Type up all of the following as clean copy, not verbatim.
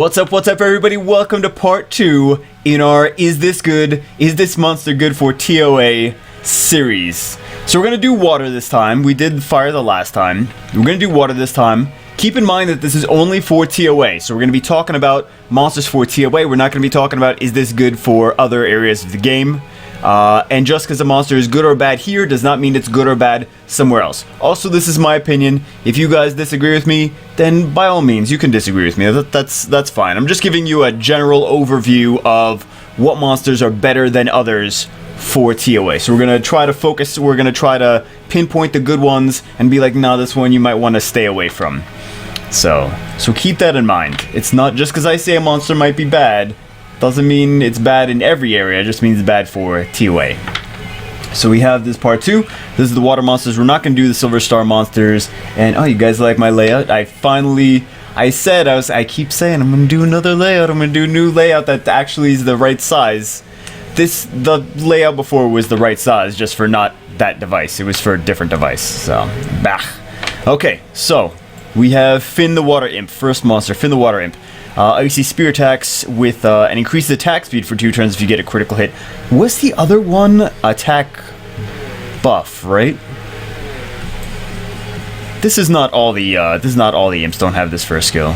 What's up everybody? Welcome to part 2 in our Is this monster good for TOA series. So we're going to do water this time. We did fire the last time. We're going to do water this time. Keep in mind that this is only for TOA. So we're going to be talking about monsters for TOA. We're not going to be talking about is this good for other areas of the game. And just because a monster is good or bad here does not mean it's good or bad somewhere else. Also, this is my opinion. If you guys disagree with me, then by all means, you can disagree with me. That's fine. I'm just giving you a general overview of what monsters are better than others for TOA. So we're going to try to focus, we're going to try to pinpoint the good ones and be like, nah, this one you might want to stay away from. So keep that in mind. It's not just because I say a monster might be bad, doesn't mean it's bad in every area, it just means it's bad for TOA. So we have this part 2. This is the water monsters. We're not going to do the silver star monsters. And oh, you guys like my layout? I keep saying I'm going to do another layout. I'm going to do a new layout that actually is the right size. The layout before was the right size, just for not that device. It was for a different device. So, bah. Okay, so we have Finn the Water Imp. First monster, Finn the Water Imp. Icy Spear attacks with an increased attack speed for 2 turns if you get a critical hit. Was the other one attack buff, right? This is not all the imps don't have this first skill.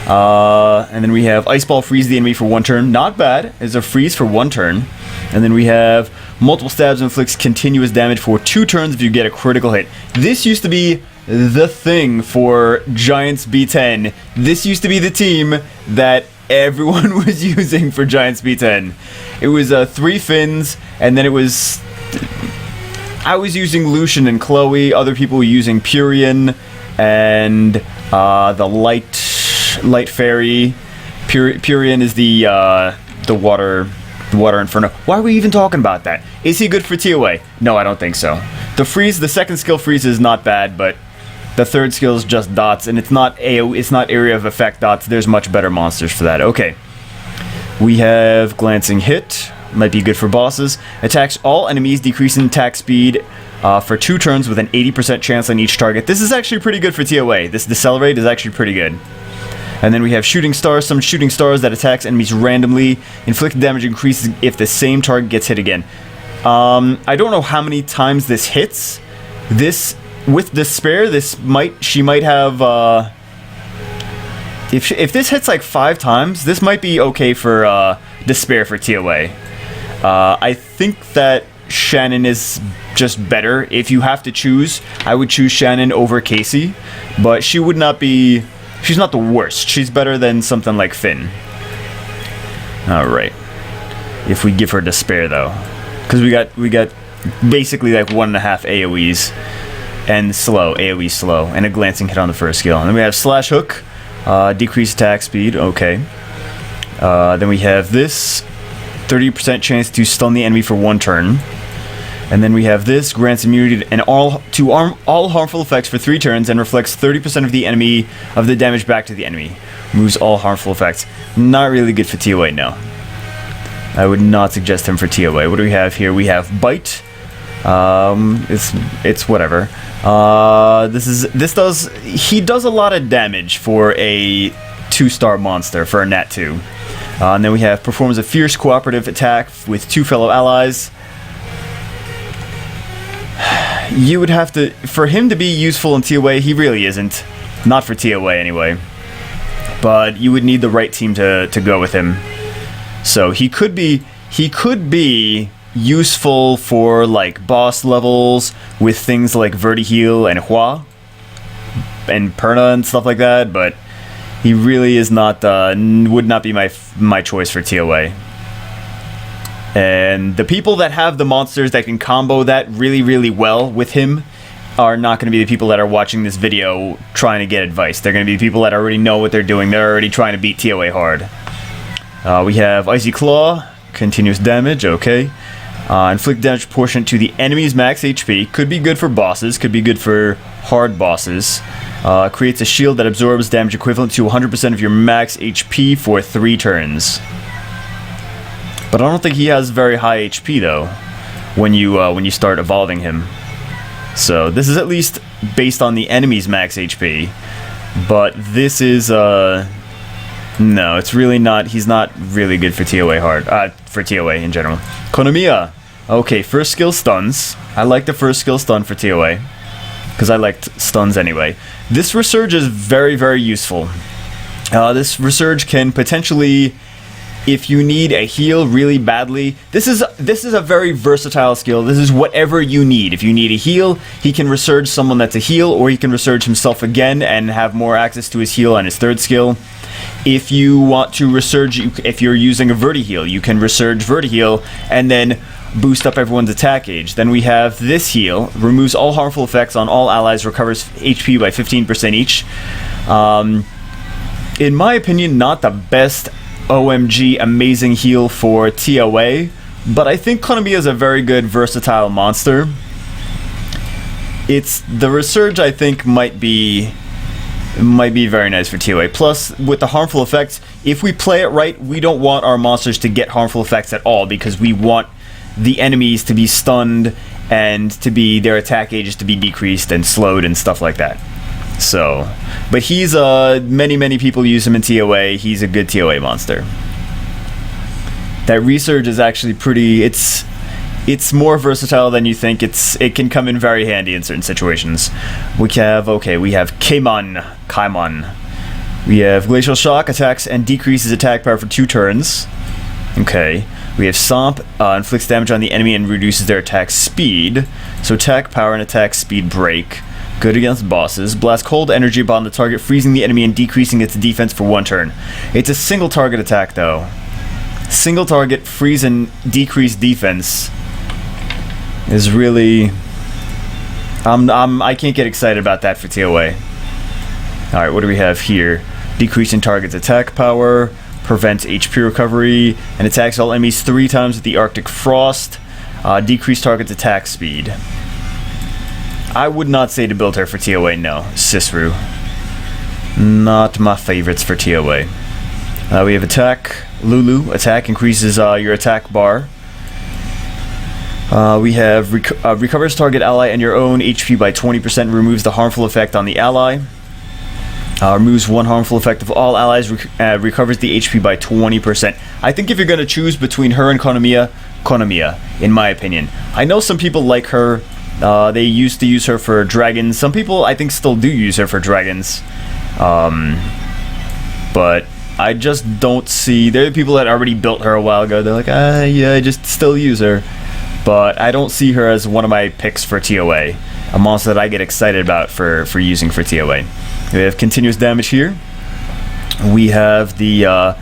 And then we have Ice Ball, freeze the enemy for 1 turn. Not bad. It's a freeze for 1 turn. And then we have multiple stabs inflicts continuous damage for 2 turns if you get a critical hit. This used to be the thing for Giants B10. This used to be the team that everyone was using for Giants B10. It was 3 Finns, and then it was... I was using Lucian and Chloe, other people were using Purian, and the Light Fairy. Purian is the water inferno. Why are we even talking about that? Is he good for TOA? No, I don't think so. The second skill freeze is not bad, but the third skill is just dots, and it's not area of effect dots. There's much better monsters for that. Okay. We have glancing hit. Might be good for bosses. Attacks all enemies, decreasing attack speed for 2 turns with an 80% chance on each target. This is actually pretty good for TOA. This decelerate is actually pretty good. And then we have shooting stars. Some shooting stars that attacks enemies randomly. Inflicted damage increases if the same target gets hit again. I don't know how many times this hits. This, with despair, she might have, if this hits like 5 times, this might be okay for, despair for TOA. I think that Shannon is just better. If you have to choose, I would choose Shannon over Casey, but she would not be, she's not the worst. She's better than something like Finn. Alright. If we give her despair though. Because we got basically like 1.5 AoEs. And slow, AoE slow, and a glancing hit on the first skill. And then we have Slash Hook, decreased attack speed, okay. Then we have this, 30% chance to stun the enemy for 1 turn. And then we have this, grants immunity and all harmful effects for 3 turns and reflects 30% of the damage back to the enemy. Removes all harmful effects. Not really good for TOA, no. I would not suggest him for TOA. What do we have here? We have Bite. It's whatever. He does a lot of damage for a 2-star monster, for a Nat 2. And then we have performs a fierce cooperative attack with 2 fellow allies. You would have to, for him to be useful in TOA, he really isn't. Not for TOA anyway. But you would need the right team to go with him. So he could be useful for like boss levels with things like Vertiheal and Hua and Perna and stuff like that, but he really is not, would not be my choice for TOA. And the people that have the monsters that can combo that really, really well with him are not going to be the people that are watching this video trying to get advice. They're going to be the people that already know what they're doing. They're already trying to beat TOA hard. We have Icy Claw, continuous damage, okay. Inflict damage proportionate to the enemy's max HP. Could be good for bosses, could be good for hard bosses. Creates a shield that absorbs damage equivalent to 100% of your max HP for 3 turns. But I don't think he has very high HP though, when you start evolving him. So this is at least based on the enemy's max HP. But this is No, it's really not. He's not really good for TOA hard. For TOA in general. Konomiya. Okay, first skill stuns. I like the first skill stun for TOA. Because I liked stuns anyway. This Resurge is very, very useful. This Resurge can potentially, if you need a heal really badly, this is a very versatile skill. This is whatever you need. If you need a heal, he can Resurge someone that's a heal, or he can Resurge himself again and have more access to his heal on his third skill. If you want to Resurge, if you're using a Verti-heal, you can Resurge Verti-heal and then boost up everyone's attack gauge. Then we have this heal, removes all harmful effects on all allies, recovers HP by 15% each. In my opinion, not the best OMG amazing heal for TOA, but I think Konomiya is a very good versatile monster. The Resurge I think might be very nice for TOA. Plus, with the harmful effects, if we play it right, we don't want our monsters to get harmful effects at all, because we want the enemies to be stunned and to be their attack gauges to be decreased and slowed and stuff like that. So, but he's many people use him in TOA. He's a good TOA monster. That Resurge is actually pretty. It's more versatile than you think. It can come in very handy in certain situations. We have Kaimon. We have Glacial Shock, attacks and decreases attack power for 2 turns. Okay. We have Somp, inflicts damage on the enemy and reduces their attack speed. So attack power and attack speed break. Good against bosses. Blast cold energy upon the target, freezing the enemy and decreasing its defense for 1 turn. It's a single target attack though. Single target, freeze and decrease defense is really... I can't get excited about that for TOA. Alright, what do we have here? Decreasing target's attack power, prevents HP recovery, and attacks all enemies 3 times with the Arctic Frost. Decrease target's attack speed. I would not say to build her for TOA, no. Sisru. Not my favorites for TOA. We have attack. Lulu. Attack increases your attack bar. We have recovers target ally and your own HP by 20%, removes the harmful effect on the ally. Removes 1 harmful effect of all allies, recovers the HP by 20%. I think if you're going to choose between her and Konomiya, in my opinion. I know some people like her. They used to use her for dragons. Some people, I think, still do use her for dragons. But I just don't see... There are people that already built her a while ago. They're like, yeah, I just still use her. But I don't see her as one of my picks for TOA. A monster that I get excited about for using for TOA. We have continuous damage here. We have the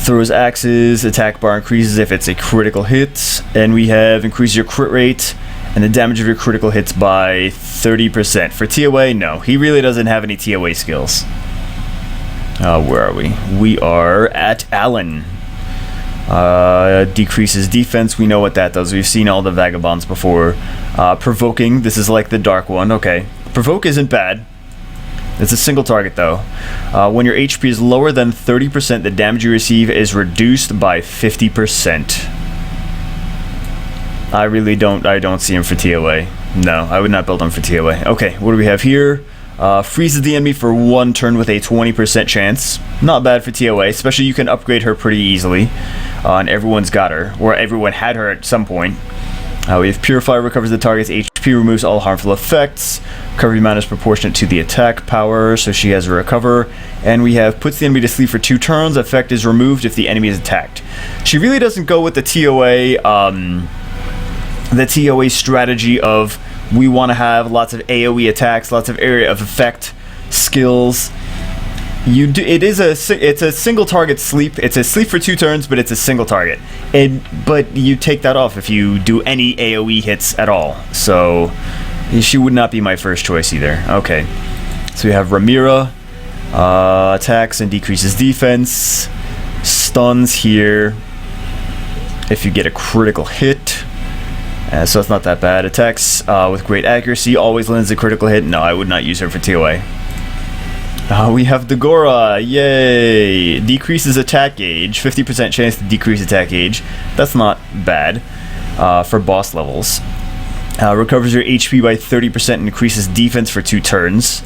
throws axes, attack bar increases if it's a critical hit. And we have increase your crit rate and the damage of your critical hits by 30%. For TOA, no. He really doesn't have any TOA skills. Where are we? We are at Allen. Decreases defense. We know what that does. We've seen all the vagabonds before. Provoking. This is like the dark one. Okay. Provoke isn't bad. It's a single target though. When your HP is lower than 30%, the damage you receive is reduced by 50%. I don't see him for TOA. No, I would not build him for TOA. Okay, what do we have here? Freezes the enemy for 1 turn with a 20% chance. Not bad for TOA, especially you can upgrade her pretty easily. And everyone's got her, or everyone had her at some point. We have Purify, recovers the target's HP, removes all harmful effects. Recovery amount is proportionate to the attack power, so she has a recover. And we have puts the enemy to sleep for 2 turns. Effect is removed if the enemy is attacked. She really doesn't go with the TOA strategy of we want to have lots of AoE attacks, lots of area of effect skills. It's a single target sleep. It's a sleep for 2 turns, but it's a single target. But you take that off if you do any AoE hits at all. So she would not be my first choice either. Okay, so we have Ramira, attacks and decreases defense, stuns here if you get a critical hit. So it's not that bad. Attacks with great accuracy, always lands a critical hit. No, I would not use her for TOA. We have Dagora, yay! Decreases attack gauge, 50% chance to decrease attack gauge. That's not bad for boss levels. Recovers your HP by 30% and increases defense for 2 turns.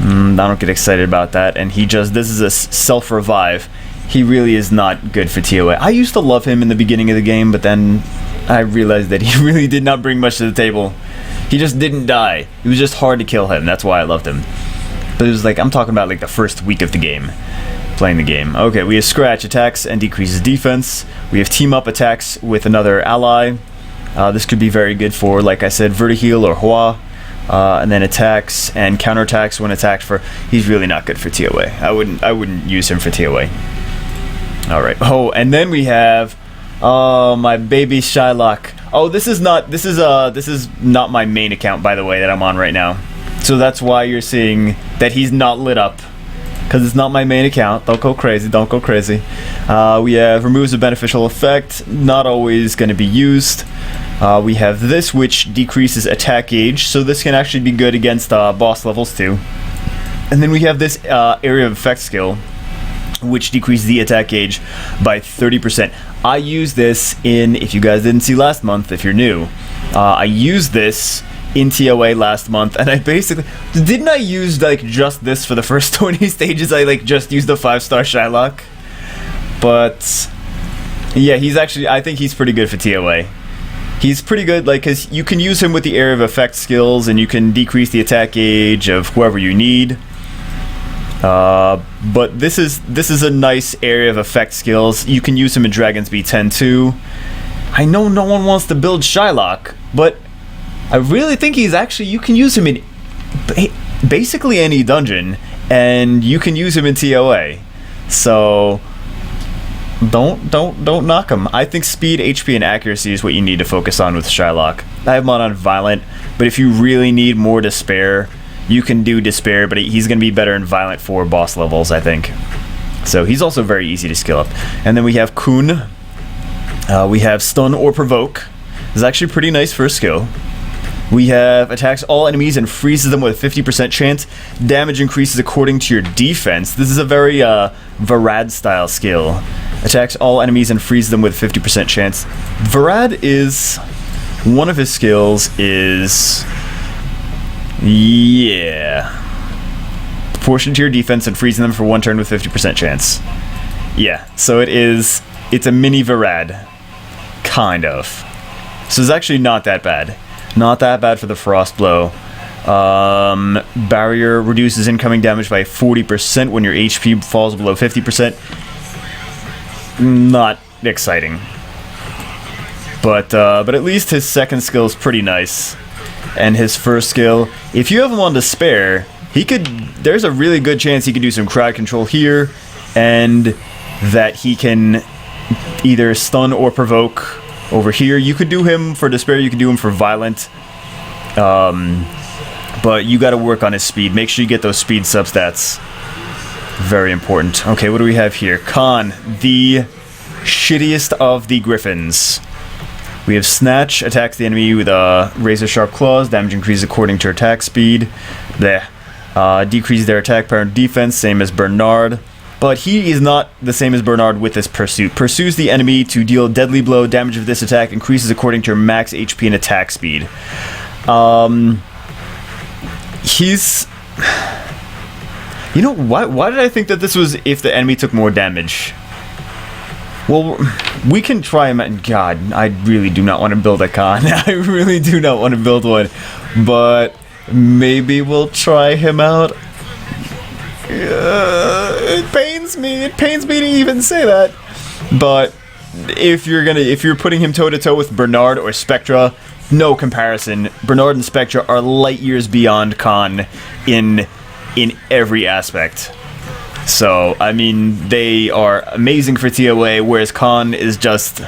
I don't get excited about that. And this is a self-revive. He really is not good for TOA. I used to love him in the beginning of the game, but then I realized that he really did not bring much to the table. He just didn't die. It was just hard to kill him. That's why I loved him. But it was like, I'm talking about like the first week of the game. Playing the game. Okay, we have Scratch attacks and decreases defense. We have Team Up attacks with another ally. This could be very good for, like I said, Vertiheel or Hua. And then attacks and counterattacks when attacked for. He's really not good for TOA. I wouldn't use him for TOA. All right. Oh, and then we have my baby Shillock. Oh, this is not my main account, by the way, that I'm on right now. So that's why you're seeing that he's not lit up. Because it's not my main account. Don't go crazy. Don't go crazy. We have removes a beneficial effect. Not always going to be used. We have this, which decreases attack gauge. So this can actually be good against boss levels too. And then we have this area of effect skill, which decreases the attack gauge by 30%. I use this in, if you guys didn't see last month, if you're new, I used this in TOA last month, and I basically didn't I use like just this for the first 20 stages. I like just used the 5-star Shillock, but yeah, I think he's pretty good for TOA. He's pretty good, like, because you can use him with the area of effect skills, and you can decrease the attack gauge of whoever you need. But this is a nice area of effect skills. You can use him in Dragon's Beat 10 too. I know no one wants to build Shillock, but I really think you can use him in basically any dungeon, and you can use him in TOA. So don't knock him. I think speed, HP, and accuracy is what you need to focus on with Shillock. I have him on Violent, but if you really need more Despair, you can do Despair, but he's going to be better in Violent for boss levels, I think. So he's also very easy to skill up. And then we have Kun. We have Stun or Provoke. This is actually pretty nice first skill. We have attacks all enemies and freezes them with a 50% chance. Damage increases according to your defense. This is a very Verad style skill. Attacks all enemies and freezes them with a 50% chance. Verad is, one of his skills is, yeah, proportion to your defense and freezing them for one turn with 50% chance. Yeah, so it's a mini Verad, kind of. So it's actually not that bad. Not that bad for the Frost Blow. Barrier reduces incoming damage by 40% when your HP falls below 50%. Not exciting. But at least his second skill is pretty nice. And his first skill, if you have him on Despair, there's a really good chance he could do some crowd control here, and that he can either stun or provoke over here. You could do him for Despair, you could do him for Violent, but you gotta work on his speed. Make sure you get those speed substats. Very important. Okay, what do we have here? Khan, the shittiest of the Griffins. We have Snatch, attacks the enemy with razor sharp claws, damage increases according to attack speed. Decreases their attack power and defense, same as Bernard. But he is not the same as Bernard with this Pursuit. Pursues the enemy to deal a deadly blow. Damage of this attack increases according to your max HP and attack speed. He's... You know, why did I think that this was if the enemy took more damage? Well, we can try him out. God, I really do not want to build a Khan. I really do not want to build one. But maybe we'll try him out. It pains me. It pains me to even say that. But if you're putting him toe to toe with Bernard or Spectra, no comparison. Bernard and Spectra are light years beyond Khan in every aspect. So, I mean, they are amazing for TOA, whereas Khan is just,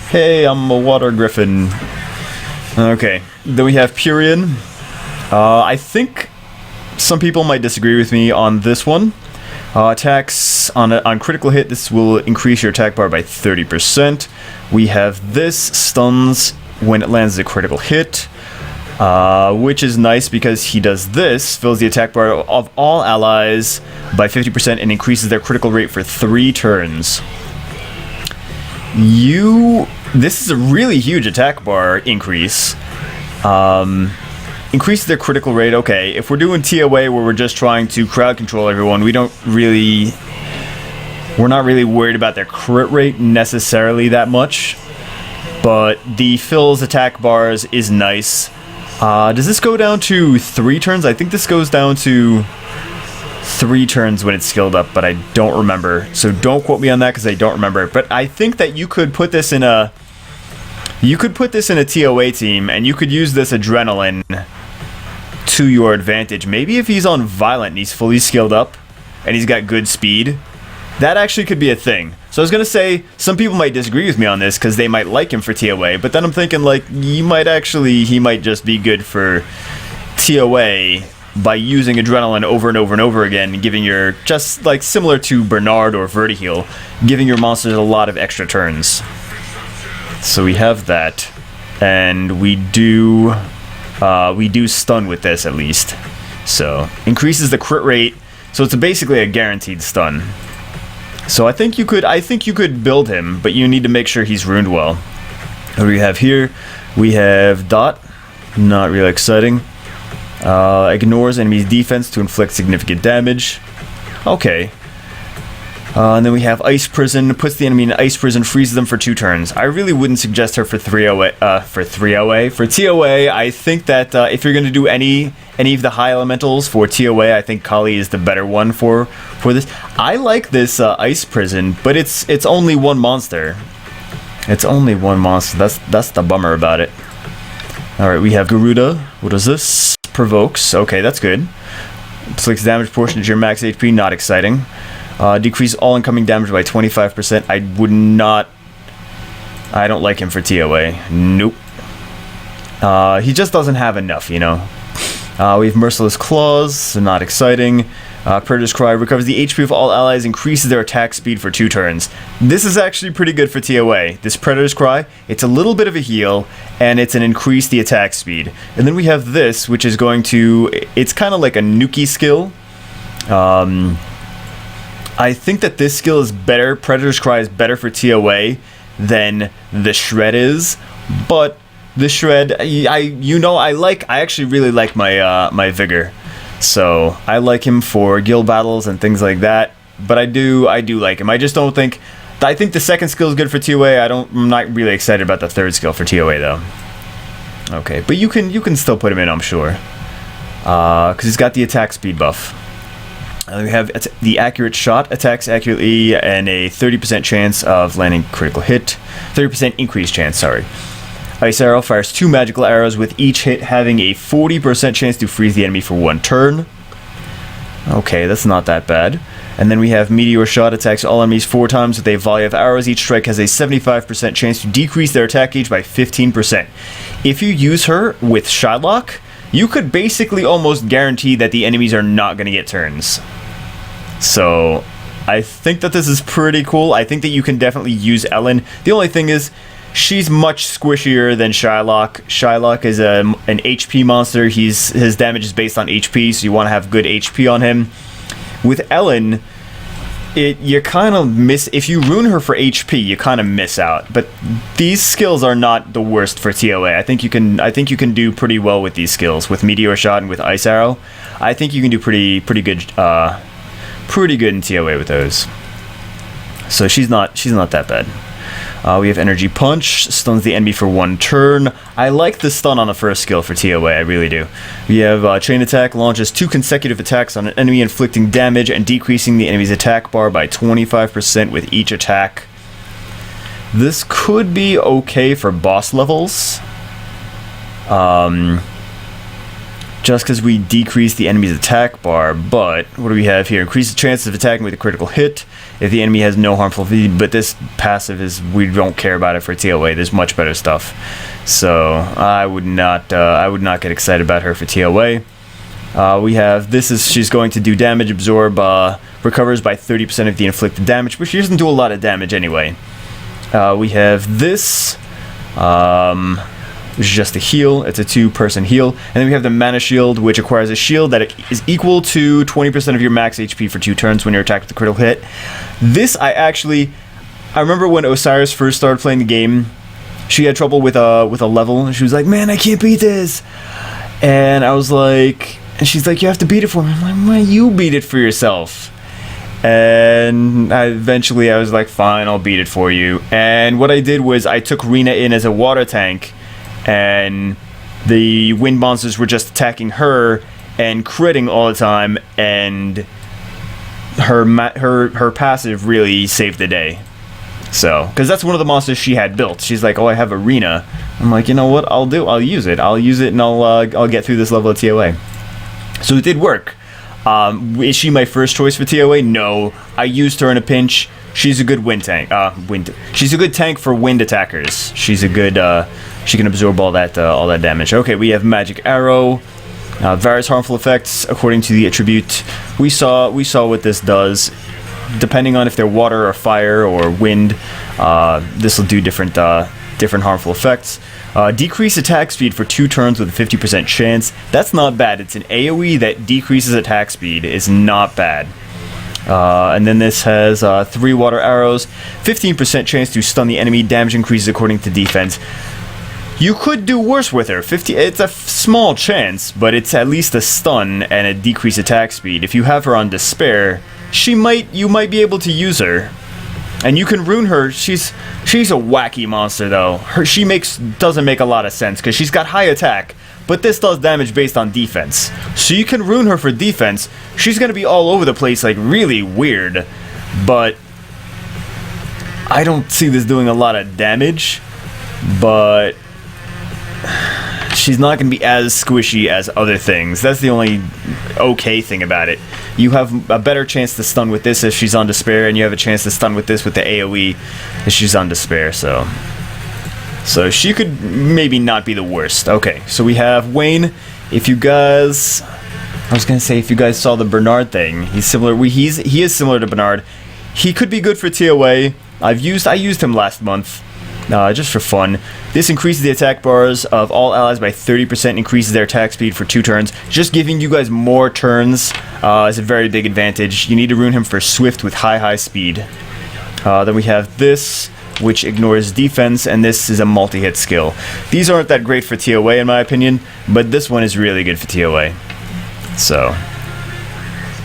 hey, I'm a water griffin. Okay, then we have Purian. I think some people might disagree with me on this one. Attacks on critical hit, this will increase your attack bar by 30%. We have this, stuns when it lands a critical hit, which is nice because he does this, fills the attack bar of all allies by 50% and increases their critical rate for 3 turns. This is a really huge attack bar increase. increases their critical rate. Okay, if we're doing TOA where we're just trying to crowd control everyone, we're not really worried about their crit rate necessarily that much. But the Phil's attack bars is nice. Does this go down to 3 turns? I think this goes down to 3 turns when it's skilled up, but I don't remember. So don't quote me on that because I don't remember. But I think that you could put this in a TOA team, and you could use this adrenaline to your advantage. Maybe if he's on Violent and he's fully skilled up and he's got good speed, that actually could be a thing. So I was going to say, some people might disagree with me on this because they might like him for TOA, but then I'm thinking, like, he might just be good for TOA by using adrenaline over and over and over again, giving your, just like similar to Bernard or Vertiheal, giving your monsters a lot of extra turns. So we have that, and we do stun with this at least. So increases the crit rate, so it's basically a guaranteed stun. So I think you could build him, but you need to make sure he's runed well. What do we have here? We have Dot, not really exciting. Ignores enemy's defense to inflict significant damage. Okay. And then we have Ice Prison, puts the enemy in Ice Prison, freezes them for 2 turns. I really wouldn't suggest her for 3OA. For TOA, I think that if you're going to do any of the high elementals for TOA, I think Kali is the better one for this. I like this Ice Prison, but it's only one monster. It's only one monster. That's the bummer about it. Alright, we have Garuda. What is this? Provokes. Okay, that's good. Inflicts damage portion to your max HP. Not exciting. Decrease all incoming damage by 25%. I don't like him for TOA. Nope. He just doesn't have enough, you know. We have Merciless Claws, so not exciting. Predator's Cry recovers the HP of all allies, increases their attack speed for 2 turns. This is actually pretty good for TOA. This Predator's Cry, it's a little bit of a heal, and it's an increase the attack speed. And then we have this, which is going to... It's kind of like a nuke skill. I think that this skill is better. Predator's Cry is better for TOA than the Shred is, but the Shred, I actually really like my Vigor, so I like him for guild battles and things like that. But I do like him. I just don't think. I think the second skill is good for TOA. I'm not really excited about the third skill for TOA though. Okay, but you can still put him in, I'm sure, because he's got the attack speed buff. We have the accurate shot, attacks accurately, and a 30% chance of landing critical hit. 30% increased chance, sorry. Ice Arrow fires 2 magical arrows, with each hit having a 40% chance to freeze the enemy for 1 turn. Okay, that's not that bad. And then we have Meteor Shot, attacks all enemies 4 times with a volley of arrows. Each strike has a 75% chance to decrease their attack gauge by 15%. If you use her with Shillock, you could basically almost guarantee that the enemies are not going to get turns. So, I think that this is pretty cool. I think that you can definitely use Ellen. The only thing is, she's much squishier than Shillock. Shillock is an HP monster. His damage is based on HP, so you want to have good HP on him. With Ellen, you kind of miss... If you rune her for HP, you kind of miss out. But these skills are not the worst for TOA. I think you can do pretty well with these skills. With Meteor Shot and with Ice Arrow, I think you can do pretty good... pretty good in TOA with those. So she's not that bad. We have Energy Punch, stuns the enemy for 1 turn. I like the stun on the first skill for TOA, I really do. We have Chain Attack, launches 2 consecutive attacks on an enemy, inflicting damage and decreasing the enemy's attack bar by 25% with each attack. This could be okay for boss levels. Just because we decrease the enemy's attack bar, but what do we have here? Increase the chances of attacking with a critical hit if the enemy has no harmful feed, but this passive is, we don't care about it for TOA. There's much better stuff. So I would not get excited about her for TOA. We have, she's going to do damage, absorb, recovers by 30% of the inflicted damage, but she doesn't do a lot of damage anyway. We have this, which is just a heal. It's a 2-person heal. And then we have the Mana Shield, which acquires a shield that is equal to 20% of your max HP for 2 turns when you're attacked with a critical hit. This, I remember when Osiris first started playing the game, she had trouble with a level, and she was like, man, I can't beat this. And I was like, and she's like, you have to beat it for me. I'm like, why you beat it for yourself? And eventually I was like, fine, I'll beat it for you. And what I did was I took Rena in as a water tank, and the wind monsters were just attacking her and critting all the time, and her passive really saved the day. So, because that's one of the monsters she had built. She's like, oh, I have Arena. I'm like, you know what? I'll use it, and I'll get through this level of TOA. So it did work. Is she my first choice for TOA? No. I used her in a pinch. She's a good wind tank. She's a good tank for wind attackers. She's a good. She can absorb all that damage. Okay, we have Magic Arrow. Various harmful effects according to the attribute. We saw what this does. Depending on if they're water or fire or wind, this will do different harmful effects. Decrease attack speed for 2 turns with a 50% chance. That's not bad. It's an AoE that decreases attack speed. Is not bad. And then this has 3 water arrows, 15% chance to stun the enemy. Damage increases according to defense. You could do worse with her. It's a small chance, but it's at least a stun and a decreased attack speed. If you have her on Despair, you might be able to use her. And you can rune her. She's a wacky monster though. She doesn't make a lot of sense because she's got high attack, but this does damage based on defense. So you can rune her for defense. She's gonna be all over the place, like really weird. But I don't see this doing a lot of damage. But she's not going to be as squishy as other things. That's the only okay thing about it. You have a better chance to stun with this if she's on Despair, and you have a chance to stun with this with the AoE if she's on Despair, so she could maybe not be the worst. Okay, so we have Wayne. If you guys saw the Bernard thing, he's similar. He is similar to Bernard. He could be good for TOA. I used him last month. Just for fun. This increases the attack bars of all allies by 30%, increases their attack speed for 2 turns. Just giving you guys more turns is a very big advantage. You need to rune him for Swift with high speed. Then we have this, which ignores defense, and this is a multi-hit skill. These aren't that great for TOA in my opinion, but this one is really good for TOA. So,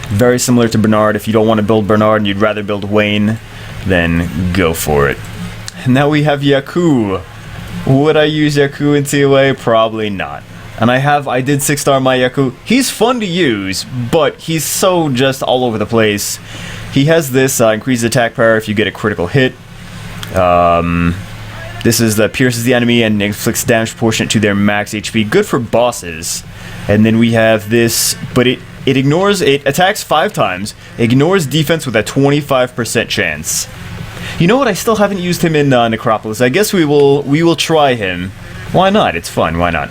very similar to Bernard. If you don't want to build Bernard and you'd rather build Wayne, then go for it. Now we have Yaku. Would I use Yaku in TOA? Probably not. And I did 6-star my Yaku. He's fun to use, but he's so just all over the place. He has this increased attack power if you get a critical hit. This is the pierces the enemy and inflicts damage proportionate to their max HP. Good for bosses. And then we have this, but it attacks 5 times, ignores defense with a 25% chance. You know what? I still haven't used him in Necropolis. I guess we will try him. Why not? It's fun. Why not?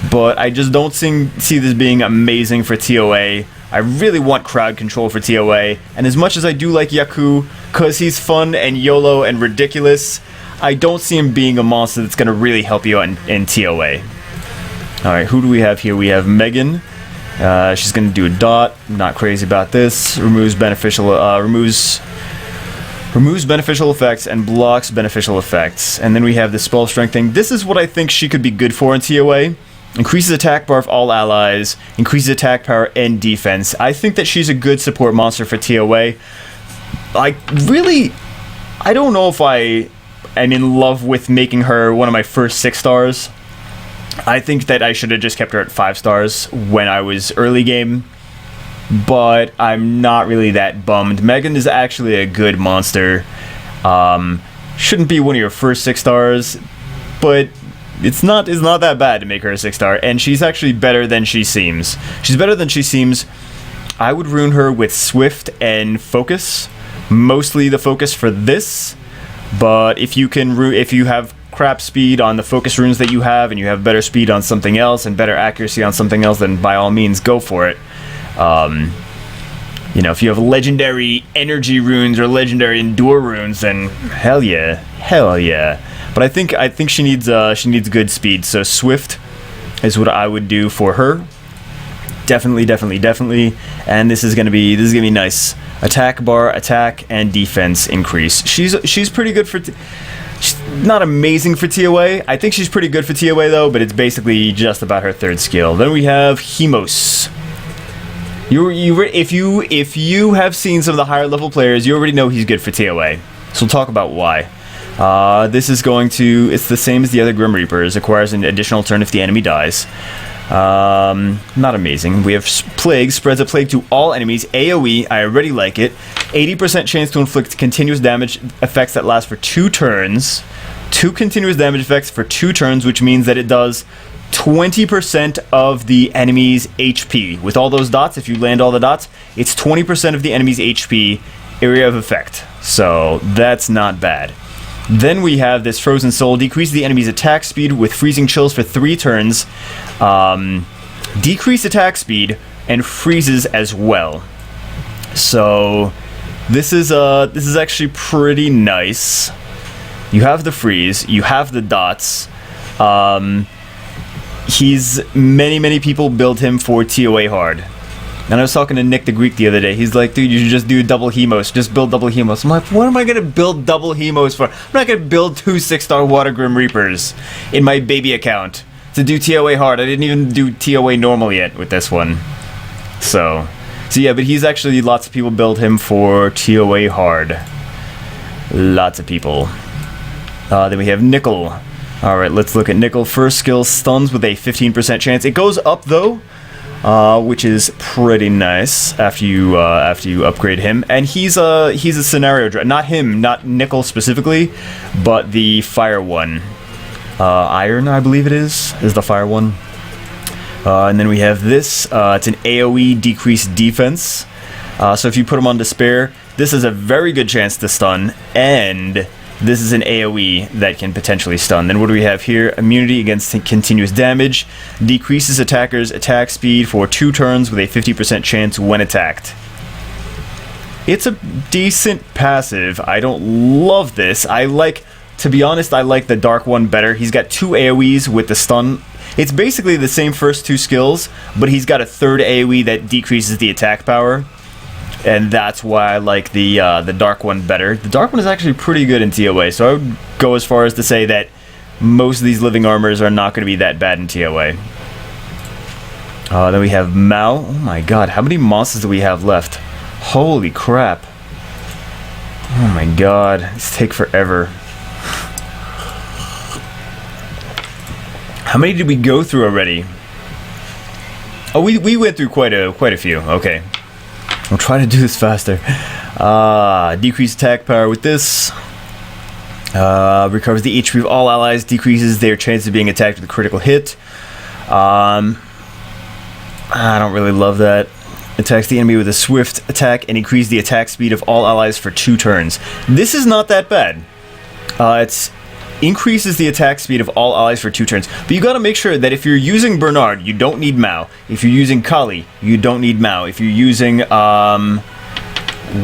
But I just don't see this being amazing for TOA. I really want crowd control for TOA. And as much as I do like Yaku, because he's fun and YOLO and ridiculous, I don't see him being a monster that's going to really help you out in TOA. Alright, who do we have here? We have Megan. She's going to do a dot. I'm not crazy about this. Removes beneficial effects and blocks beneficial effects. And then we have the spell strengthening. This is what I think she could be good for in TOA. Increases attack bar of all allies, increases attack power and defense. I think that she's a good support monster for TOA. I don't know if I am in love with making her one of my first 6 stars. I think that I should have just kept her at 5 stars when I was early game. But I'm not really that bummed. Megan is actually a good monster. Shouldn't be one of your first 6 stars, but it's not that bad to make her a 6-star, and she's actually better than she seems. She's better than she seems. I would rune her with Swift and Focus, mostly the Focus for this. But if you have crap speed on the Focus runes that you have, and you have better speed on something else and better accuracy on something else, then by all means go for it. If you have legendary energy runes or legendary endure runes, then hell yeah. But I think she needs good speed. So Swift is what I would do for her. Definitely. And this is gonna be nice. Attack bar, attack and defense increase. She's pretty good for. She's not amazing for TOA. I think she's pretty good for TOA though, but it's basically just about her 3rd skill. Then we have Hemos. If you have seen some of the higher level players, you already know he's good for TOA. So we'll talk about why. This is going to... It's the same as the other Grim Reapers. Acquires an additional turn if the enemy dies. Not amazing. We have Plague. Spreads a plague to all enemies. AoE. I already like it. 80% chance to inflict continuous damage effects that last for 2 turns. 2 continuous damage effects for 2 turns, which means that it does 20% of the enemy's HP. With all those dots, if you land all the dots, it's 20% of the enemy's HP area of effect. So that's not bad. Then we have this Frozen Soul. Decreases the enemy's attack speed with freezing chills for 3 turns. Decrease attack speed and freezes as well. So this is actually pretty nice. You have the freeze. You have the dots. Many people build him for TOA hard. And I was talking to Nick the Greek the other day. He's like, dude, you should just do double Hemos. Just build double Hemos. I'm like, what am I going to build double Hemos for? I'm not going to build 2 6-star Water Grim Reapers in my baby account to do TOA hard. I didn't even do TOA normal yet with this one. So yeah, but he's actually, lots of people build him for TOA hard. Lots of people. Then we have Nickel. Alright, let's look at Nickel. First skill, stuns with a 15% chance. It goes up though, which is pretty nice after you upgrade him. And he's a scenario dragon. Not him, not Nickel specifically, but the fire one. Iron, I believe it is the fire one. And then we have this. It's an AoE decreased defense. So if you put him on Despair, this is a very good chance to stun, and this is an AoE that can potentially stun. Then what do we have here? Immunity against continuous damage. Decreases attackers' attack speed for 2 turns with a 50% chance when attacked. It's a decent passive. I don't love this. To be honest, I like the dark one better. He's got 2 AoEs with the stun. It's basically the same first 2 skills, but he's got a 3rd AoE that decreases the attack power. And that's why I like the dark one better. The dark one is actually pretty good in TOA, so I would go as far as to say that most of these living armors are not going to be that bad in TOA. Then we have Mao. Oh my god, how many monsters do we have left? Holy crap. Oh my god, these take forever. How many did we go through already? Oh, we went through quite a few. Okay. I'll try to do this faster. Decreased attack power with this. Recovers the HP of all allies. Decreases their chance of being attacked with a critical hit. I don't really love that. Attacks the enemy with a swift attack and increase the attack speed of all allies for 2 turns. This is not that bad. It's increases the attack speed of all allies for 2 turns. But you gotta make sure that if you're using Bernard, you don't need Mao. If you're using Kali, you don't need Mao. If you're using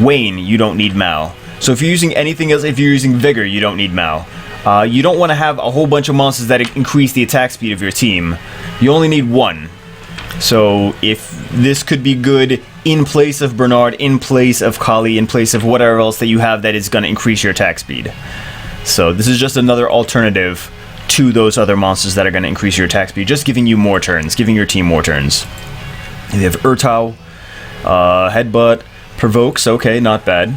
Wayne, you don't need Mao. So if you're using anything else, if you're using Vigor, you don't need Mao. You don't want to have a whole bunch of monsters that increase the attack speed of your team. You only need 1. So if this could be good in place of Bernard, in place of Kali, in place of whatever else that you have that is going to increase your attack speed. So this is just another alternative to those other monsters that are going to increase your attack speed, just giving you more turns, giving your team more turns. You have Urtau, Headbutt, Provokes, okay, not bad.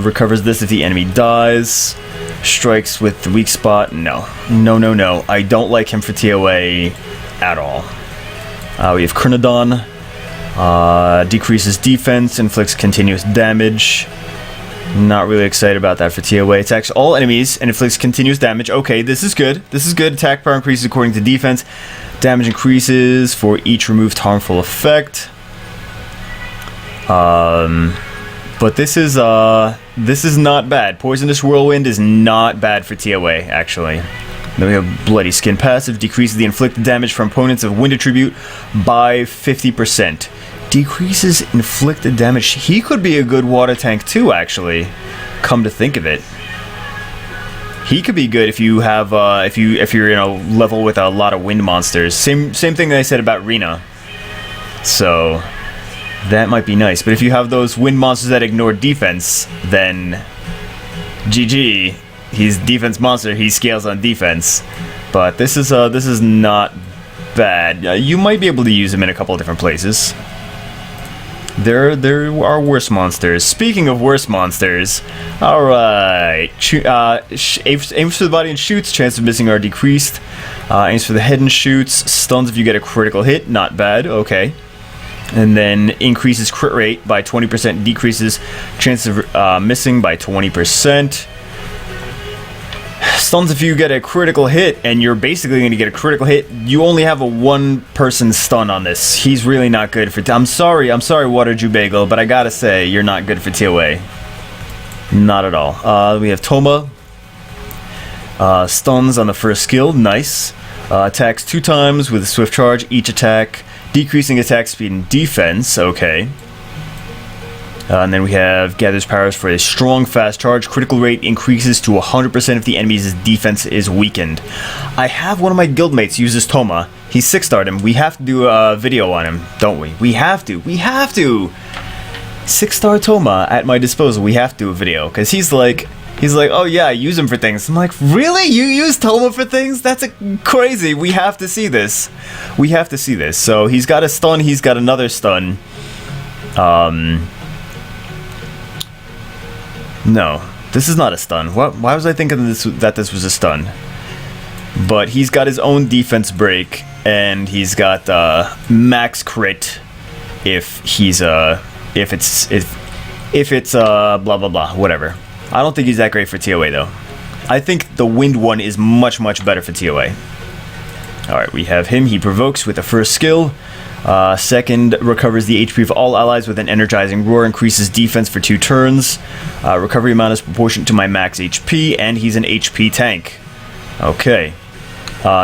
Recovers this if the enemy dies. Strikes with the weak spot, no. No. I don't like him for TOA at all. We have Krennodon, decreases defense, inflicts continuous damage. Not really excited about that for TOA. Attacks all enemies and inflicts continuous damage. Okay, this is good. This is good. Attack power increases according to defense. Damage increases for each removed harmful effect. But this is not bad. Poisonous Whirlwind is not bad for TOA, actually. Then we have Bloody Skin passive. Decreases the inflicted damage from opponents of Wind Attribute by 50%. Decreases inflicted damage. He could be a good water tank too, actually. Come to think of it, he could be good if you have if you're in a level with a lot of wind monsters. Same thing that I said about Rena. So that might be nice. But if you have those wind monsters that ignore defense, then GG. he's defense monster. He scales on defense, but this is not bad. You might be able to use him in a couple of different places. There are worse monsters. Speaking of worse monsters, alright. Aims for the body and shoots, chance of missing are decreased. Aims for the head and shoots, stuns if you get a critical hit, not bad, okay. And then increases crit rate by 20%, decreases chance of missing by 20%. Stuns if you get a critical hit, and you're basically going to get a critical hit. You only have a one-person stun on this. He's really not good for... I'm sorry, Water Jew Bagel, but I gotta say, you're not good for TOA. Not at all. We have Toma. Stuns on the first skill, nice. Attacks 2 times with a swift charge, each attack decreasing attack speed and defense, okay. And then we have gathers powers for a strong fast charge. Critical rate increases to 100% if the enemy's defense is weakened. I have one of my guildmates uses Toma. He's 6-starred him. We have to do a video on him, don't we? We have to. 6-star Toma at my disposal. We have to do a video because he's like, oh yeah, I use him for things. I'm like, really? You use Toma for things? That's crazy. We have to see this. So he's got a stun. He's got another stun. No, this is not a stun. Why was I thinking that this was a stun? But he's got his own defense break, and he's got max crit if it's blah blah blah, whatever. I don't think he's that great for TOA though. I think the wind one is much better for TOA. Alright, we have him. He provokes with the first skill. Second, recovers the HP of all allies with an energizing roar, increases defense for 2 turns. Recovery amount is proportionate to my max HP, and he's an HP tank. Okay.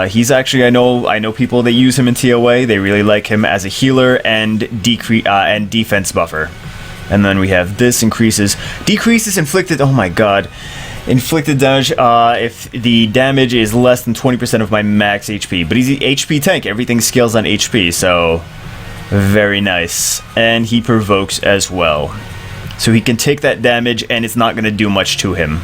He's actually, I know people that use him in TOA. They really like him as a healer and defense buffer. And then we have this, decreases inflicted, oh my god. Inflicted damage if the damage is less than 20% of my max HP. But he's an HP tank. Everything scales on HP, so very nice. And he provokes as well. So he can take that damage and it's not going to do much to him.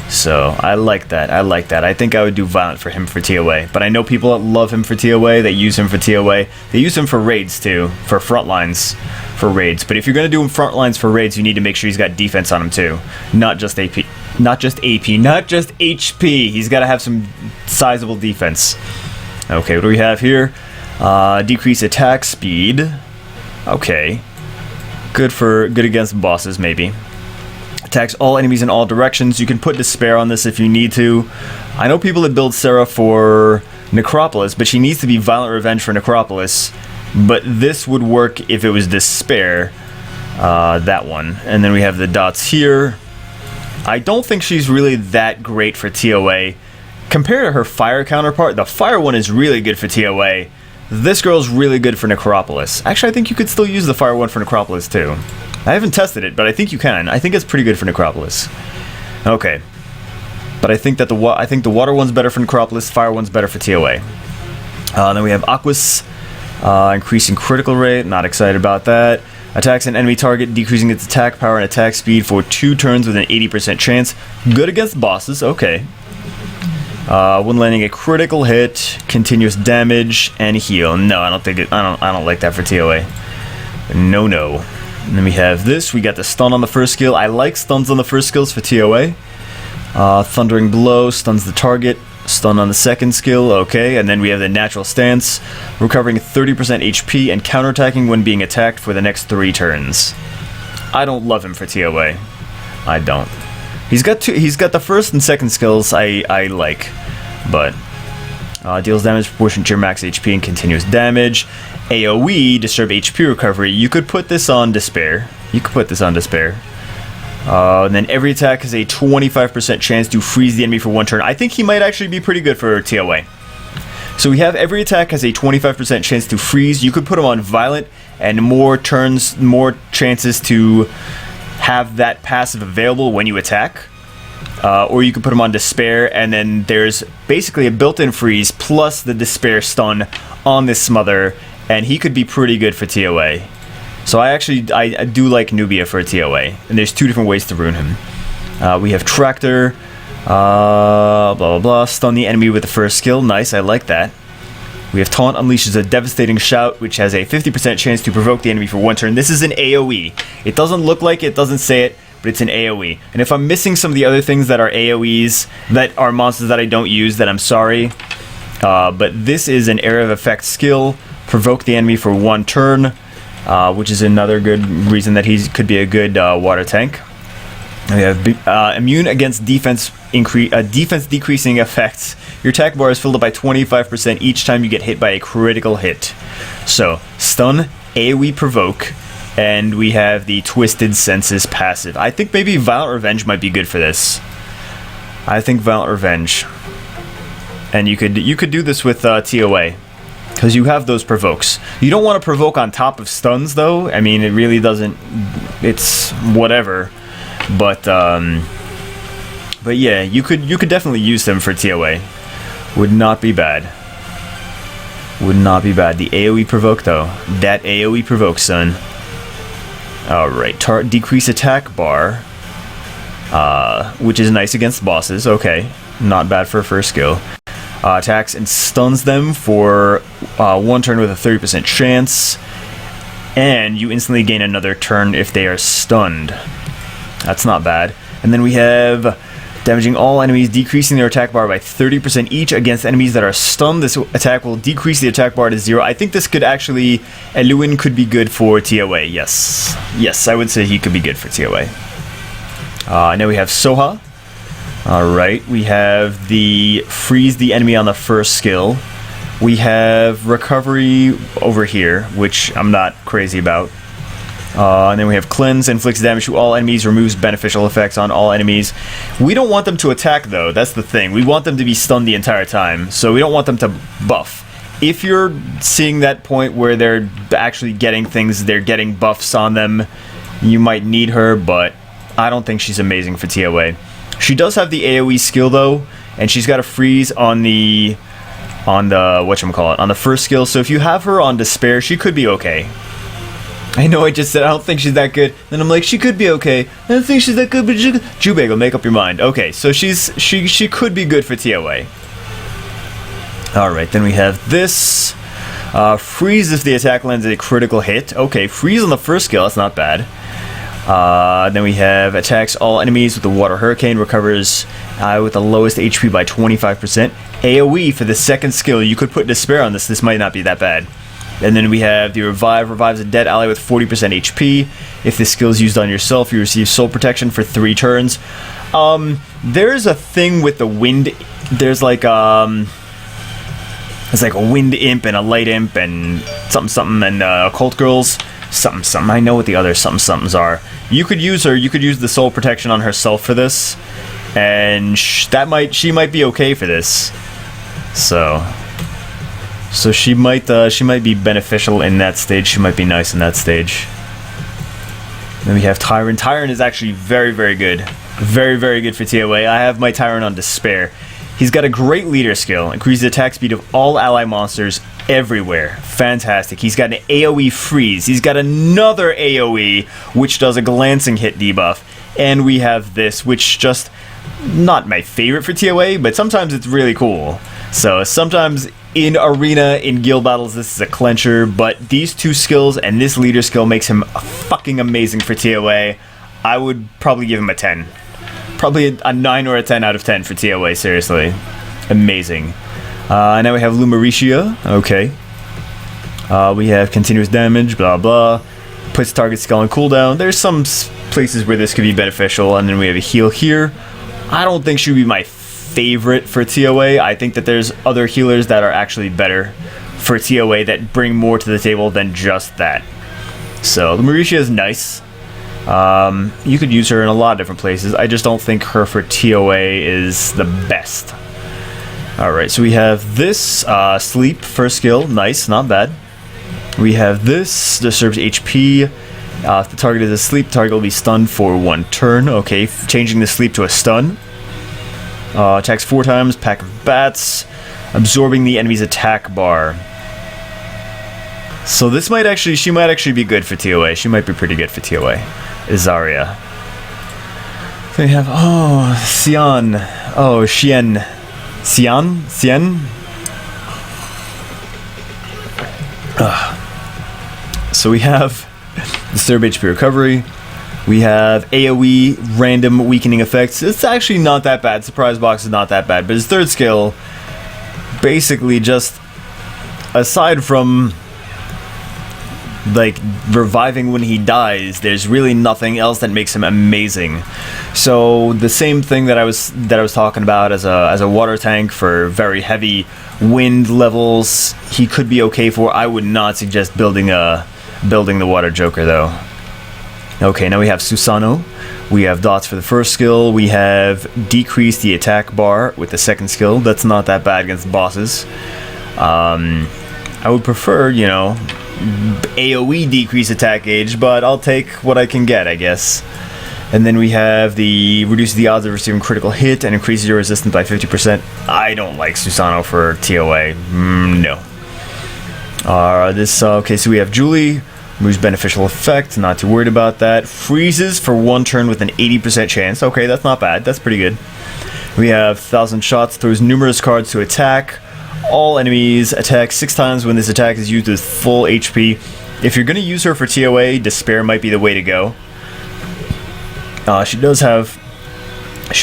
So I like that. I think I would do Violent for him for TOA. But I know people that love him for TOA, that use him for TOA. They use him for raids too, for front lines for raids. But if you're going to do him front lines for raids, you need to make sure he's got defense on him too. Not just HP. Not just HP. He's got to have some sizable defense. Okay, what do we have here? Decrease attack speed. Okay. Good against bosses, maybe. Attacks all enemies in all directions. You can put Despair on this if you need to. I know people that build Sarah for Necropolis, but she needs to be Violent Revenge for Necropolis. But this would work if it was Despair. That one. And then we have the dots here. I don't think she's really that great for TOA. Compared to her fire counterpart, the fire one is really good for TOA. This girl's really good for Necropolis. Actually, I think you could still use the fire one for Necropolis too. I haven't tested it, but I think you can. I think it's pretty good for Necropolis. Okay. But I think that the water one's better for Necropolis, fire one's better for TOA. Then we have Aquas, increasing critical rate, not excited about that. Attacks an enemy target, decreasing its attack power and attack speed for 2 turns with an 80% chance. Good against bosses, okay. When landing a critical hit, continuous damage, and heal. No, I don't like that for TOA. No. And then we have this. We got the stun on the first skill. I like stuns on the first skills for TOA. Thundering Blow stuns the target. Stun on the second skill, okay. And then we have the natural stance, recovering 30% HP and counterattacking when being attacked for the next 3 turns. I don't love him for TOA. I don't. He's got the first and second skills I like, but deals damage proportionate to your max HP and continuous damage. AoE, disturb HP recovery. You could put this on Despair. And then every attack has a 25% chance to freeze the enemy for 1 turn. I think he might actually be pretty good for TOA. So we have every attack has a 25% chance to freeze. You could put him on Violent and more turns, more chances to have that passive available when you attack. Or you could put him on Despair, and then there's basically a built-in freeze plus the Despair stun on this Smother, and he could be pretty good for TOA. So I do like Nubia for TOA, and there's 2 different ways to ruin him. We have Tractor, Blah, blah, blah. Stun the enemy with the first skill. Nice, I like that. We have Taunt unleashes a devastating shout, which has a 50% chance to provoke the enemy for 1 turn. This is an AoE. It doesn't look like it, doesn't say it, but it's an AoE. And if I'm missing some of the other things that are AoEs, that are monsters that I don't use, then I'm sorry. But this is an area of effect skill. Provoke the enemy for 1 turn, which is another good reason that he could be a good water tank. We have immune against defense decreasing effects. Your attack bar is filled up by 25% each time you get hit by a critical hit. So, stun, AoE provoke, and we have the Twisted Senses passive. I think maybe Violent Revenge might be good for this. I think Violent Revenge. And you could do this with TOA, because you have those provokes. You don't want to provoke on top of stuns, though. I mean, it really doesn't. It's whatever. But yeah, you could definitely use them for TOA. Would not be bad. Would not be bad. The AoE provoke though. That AoE provoke, son. Alright, decrease attack bar. Which is nice against bosses. Okay. Not bad for a first skill. Attacks and stuns them for 1 turn with a 30% chance. And you instantly gain another turn if they are stunned. That's not bad. And then we have damaging all enemies, decreasing their attack bar by 30% each against enemies that are stunned. This attack will decrease the attack bar to 0. I think this could actually... Eluin could be good for TOA, yes. Yes, I would say he could be good for TOA. Now we have Soha. Alright, we have the freeze the enemy on the first skill. We have recovery over here, which I'm not crazy about. And then we have Cleanse, inflicts damage to all enemies, removes beneficial effects on all enemies. We don't want them to attack, though. That's the thing. We want them to be stunned the entire time, so we don't want them to buff. If you're seeing that point where they're actually getting things, they're getting buffs on them, you might need her, but I don't think she's amazing for TOA. She does have the AoE skill, though, and she's got a freeze on the whatchamacallit, on the first skill, so if you have her on Despair, she could be okay. I know I just said I don't think she's that good. Then I'm like, she could be okay. I don't think she's that good, but Jubagel, make up your mind. Okay, so she could be good for TOA. Alright, then we have this. Freeze if the attack lands a critical hit. Okay, freeze on the first skill, that's not bad. Then we have attacks all enemies with the Water Hurricane, recovers with the lowest HP by 25%. AoE for the second skill, you could put Despair on this might not be that bad. And then we have the Revive, revives a dead ally with 40% HP. If this skill is used on yourself, you receive soul protection for 3 turns. There's a thing with the wind. There's like it's like a wind imp and a light imp and something and occult girls. Something. I know what the other somethings are. You could use her. You could use the soul protection on herself for this, and she might be okay for this. So she might be beneficial in that stage. She might be nice in that stage. Then we have Tyron. Tyron is actually very, very good. Very, very good for TOA. I have my Tyron on Despair. He's got a great leader skill. Increases the attack speed of all ally monsters everywhere. Fantastic. He's got an AoE freeze. He's got another AoE, which does a glancing hit debuff. And we have this, which just... not my favorite for TOA, but sometimes it's really cool. So sometimes in arena, in guild battles, this is a clencher, but these 2 skills and this leader skill makes him fucking amazing for TOA. I would probably give him a 10. Probably a 9 or a 10 out of 10 for TOA, seriously. Amazing. Now we have Lumericia. Okay. We have continuous damage, blah blah. Puts target skill on cooldown. There's some places where this could be beneficial, and then we have a heal here. I don't think she would be my favorite for TOA. I think that there's other healers that are actually better for TOA that bring more to the table than just that. So, Lumericia is nice. You could use her in a lot of different places. I just don't think her for TOA is the best. Alright, so we have this, Sleep, first skill. Nice, not bad. We have this, disturbs HP. If the target is asleep, the target will be stunned for 1 turn. Okay, changing the sleep to a stun. Attacks 4 times, pack of bats. Absorbing the enemy's attack bar. So this might actually, she might actually be good for TOA. She might be pretty good for TOA. Isaria. So we have, Sion. Oh, Xian. So we have Disturb HP recovery. We have AoE random weakening effects. It's actually not that bad. Surprise box is not that bad, but his third skill, basically just aside from like reviving when he dies, there's really nothing else that makes him amazing. So the same thing that I was talking about as a water tank for very heavy wind levels, he could be okay for. I would not suggest building the water joker though. Okay, now we have Susano. We have dots for the first skill. We have decreased the attack bar with the second skill. That's not that bad against bosses. I would prefer, you know, AoE decrease attack gauge, but I'll take what I can get, I guess. And then we have the reduce the odds of receiving critical hit and increases your resistance by 50%. I don't like Susano for TOA. No. Okay, so we have Julie. Moves beneficial effect, not too worried about that. Freezes for 1 turn with an 80% chance. Okay, that's not bad. That's pretty good. We have 1,000 shots, throws numerous cards to attack. All enemies attack 6 times when this attack is used with full HP. If you're going to use her for TOA, Despair might be the way to go. She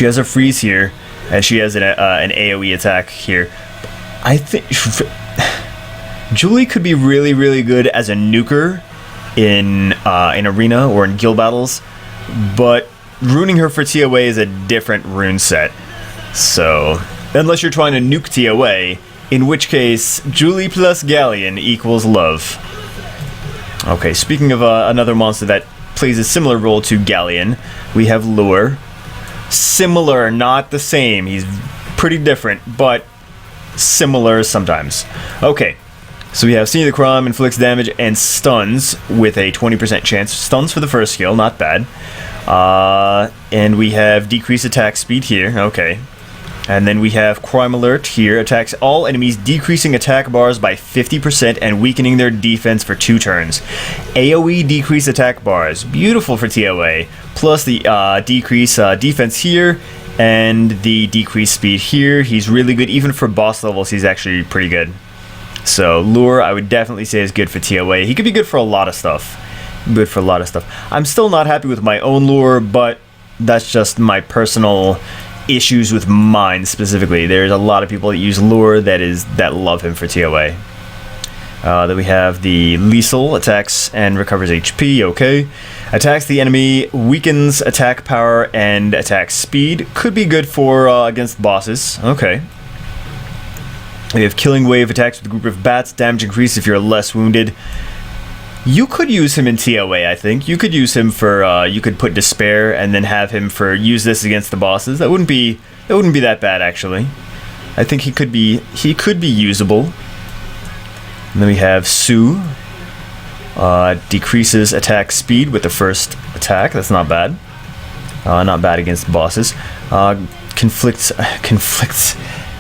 has a freeze here, and she has an AoE attack here. I think Julie could be really, really good as a nuker in arena or in guild battles, but ruining her for TOA is a different rune set. So, unless you're trying to nuke TOA, in which case, Julie plus Gallion equals love. Okay, speaking of another monster that plays a similar role to Gallion, we have Lure. Similar, not the same. He's pretty different, but similar sometimes. Okay. So we have Senior the Crime, inflicts damage, and stuns with a 20% chance. Stuns for the first skill, not bad. And we have decreased attack speed here, okay. And then we have Crime Alert here, attacks all enemies, decreasing attack bars by 50% and weakening their defense for 2 turns. AoE decrease attack bars, beautiful for TOA. Plus the decrease defense here, and the decreased speed here. He's really good, even for boss levels, he's actually pretty good. So, Lure, I would definitely say is good for TOA. He could be good for a lot of stuff. I'm still not happy with my own Lure, but that's just my personal issues with mine specifically. There's a lot of people that use Lure that love him for TOA. Then we have the Lethal, attacks and recovers HP, okay. Attacks the enemy, weakens attack power and attack speed. Could be good for against bosses, okay. We have Killing Wave, attacks with a group of bats, damage increase if you're less wounded. You could use him in TOA, I think. You could use him for, you could put Despair and then have him for use this against the bosses. That wouldn't be that bad, actually. I think he could be usable. And then we have Sue. Decreases attack speed with the first attack. That's not bad. Not bad against bosses. Conflicts.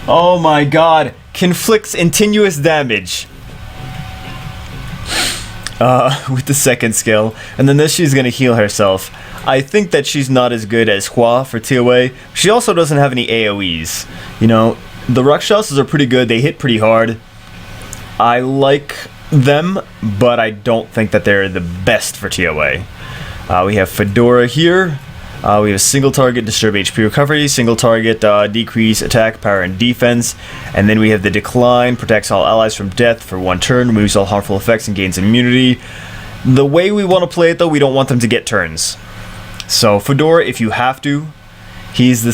Oh my god. Conflicts continuous damage with the second skill, and then this she's gonna heal herself. I think that she's not as good as Hua for TOA. She also doesn't have any AoEs. You know, the Rakshasas are pretty good, they hit pretty hard. I like them, but I don't think that they're the best for TOA. We have Fedora here. We have single target disturb HP recovery, single target decrease attack power and defense, and then we have the decline, protects all allies from death for 1 turn, removes all harmful effects and gains immunity. The way we want to play it though, we don't want them to get turns. So Fedora, if you have to, he's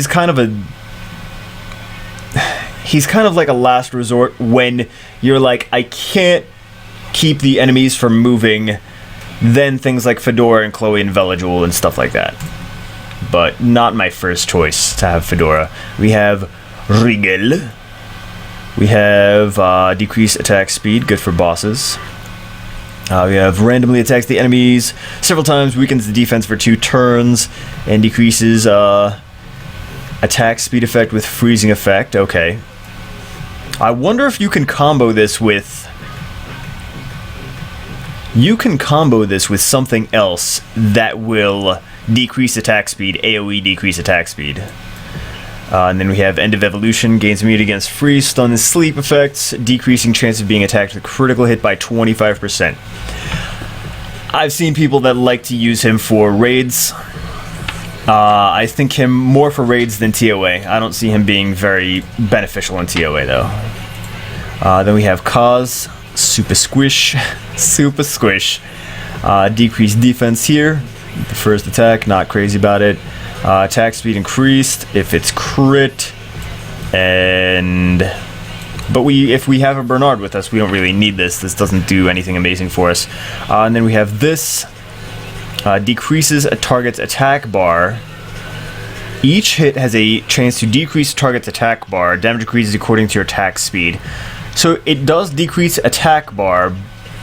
kind of like a last resort when you're like, I can't keep the enemies from moving. Then things like Fedora and Chloe and Veligul and stuff like that. But not my first choice to have Fedora. We have Rigel. We have decreased attack speed, good for bosses. We have randomly attacks the enemies several times, weakens the defense for 2 turns, and decreases attack speed effect with freezing effect. Okay. I wonder if you can combo this with... You can combo this with something else that will decrease attack speed, AoE decrease attack speed. And then we have End of Evolution, gains immunity against freeze, stun, and sleep effects, decreasing chance of being attacked with a critical hit by 25%. I've seen people that like to use him for raids. I think him more for raids than TOA. I don't see him being very beneficial in TOA though. Then we have Kaz, Super Squish, Super Squish. Decreased defense here. The first attack, not crazy about it. Attack speed increased if it's crit. But if we have a Bernard with us, we don't really need this. This doesn't do anything amazing for us. And then we have this. Decreases a target's attack bar. Each hit has a chance to decrease target's attack bar. Damage increases according to your attack speed. So it does decrease attack bar,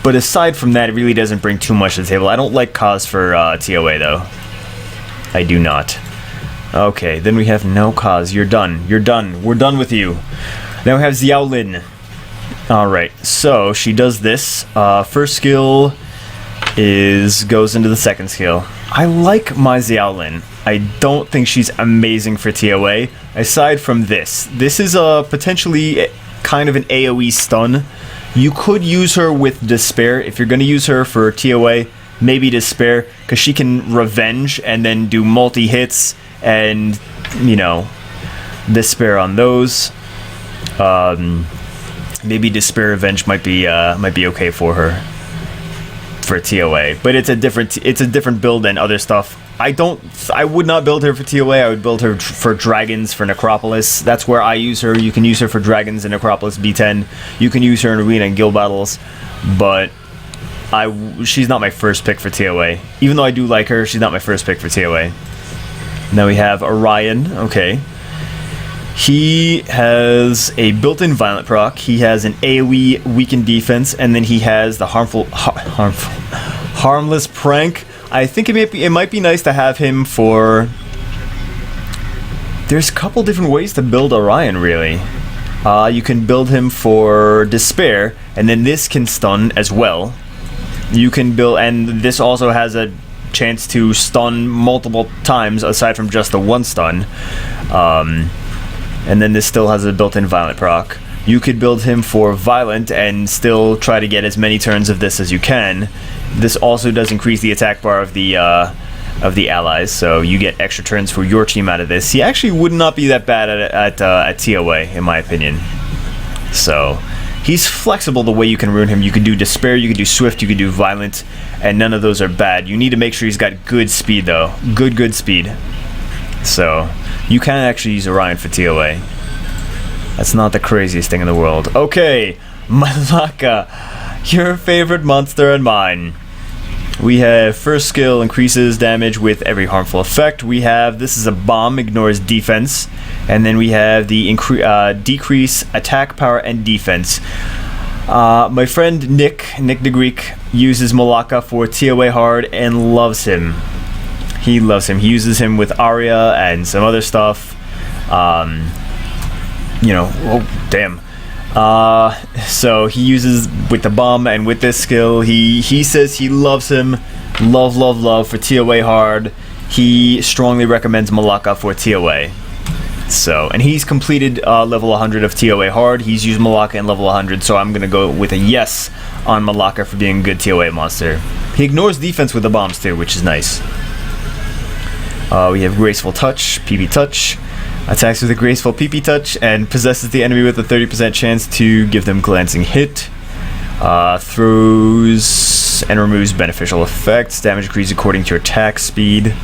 but aside from that, it really doesn't bring too much to the table. I don't like Kaz for TOA though. I do not. Okay, then we have no Kaz. You're done. You're done. We're done with you. Then we have Xiaolin. Alright, so she does this. First skill goes into the second skill. I like my Xiaolin. I don't think she's amazing for TOA. Aside from this. This is potentially kind of an AoE stun. You could use her with Despair. If you're going to use her for TOA, maybe Despair, because she can revenge and then do multi-hits and, you know, Despair on those. Maybe Despair Revenge might be okay for her for TOA, but it's a different build than other stuff. I would not build her for TOA. I would build her for Dragons, for Necropolis. That's where I use her. You can use her for Dragons and Necropolis B10. You can use her in Arena and Guild Battles, but she's not my first pick for TOA. Even though I do like her, she's not my first pick for TOA. Now we have Orion. Okay. He has a built-in Violent proc. He has an AoE weakened defense, and then he has the harmless prank. I think it might be nice to have him for. There's a couple different ways to build Orion, really. You can build him for Despair, and then this can stun as well. You can build, and this also has a chance to stun multiple times aside from just the one stun. And then this still has a built-in Violent proc. You could build him for Violent and still try to get as many turns of this as you can. This also does increase the attack bar of the allies, so you get extra turns for your team out of this. He actually would not be that bad at TOA, in my opinion. So he's flexible the way you can ruin him. You can do Despair, you can do Swift, you can do Violent, and none of those are bad. You need to make sure he's got good speed, though. Good speed. So you can actually use Orion for TOA. That's not the craziest thing in the world. Okay, Malaka, your favorite monster and mine. We have first skill increases damage with every harmful effect. We have this is a bomb, ignores defense, and then we have the decrease attack power and defense. My friend Nick the Greek uses Malaka for TOA hard and loves him. He loves him. He uses him with Aria and some other stuff. Oh damn. So he uses with the bomb and with this skill. He says he loves him. Love for TOA hard. He strongly recommends Malaka for TOA. So, and he's completed level 100 of TOA hard. He's used Malaka in level 100, so I'm gonna go with a yes on Malaka for being a good TOA monster. He ignores defense with the bombs too, which is nice. We have Graceful Touch, PP Touch. Attacks with a Graceful PP Touch and possesses the enemy with a 30% chance to give them glancing hit. Throws and removes beneficial effects. Damage increases according to your attack speed.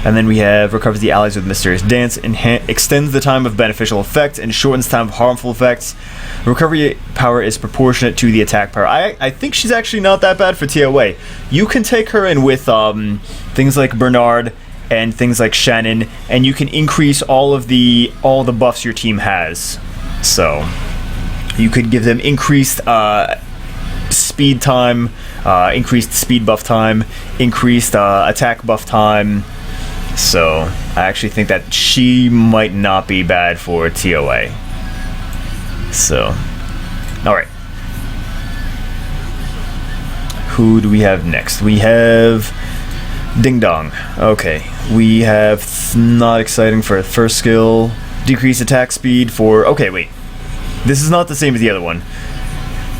And then we have recovers the allies with Mysterious Dance, extends the time of beneficial effects, and shortens time of harmful effects. Recovery power is proportionate to the attack power. I think she's actually not that bad for TOA. You can take her in with things like Bernard and things like Shannon, and you can increase all the buffs your team has. So you could give them increased speed time, increased speed buff time, increased attack buff time. So I actually think that she might not be bad for TOA. So, alright. Who do we have next? We have Ding dong. Okay, we have not exciting for a first skill. Decrease attack speed for... Okay, wait. This is not the same as the other one.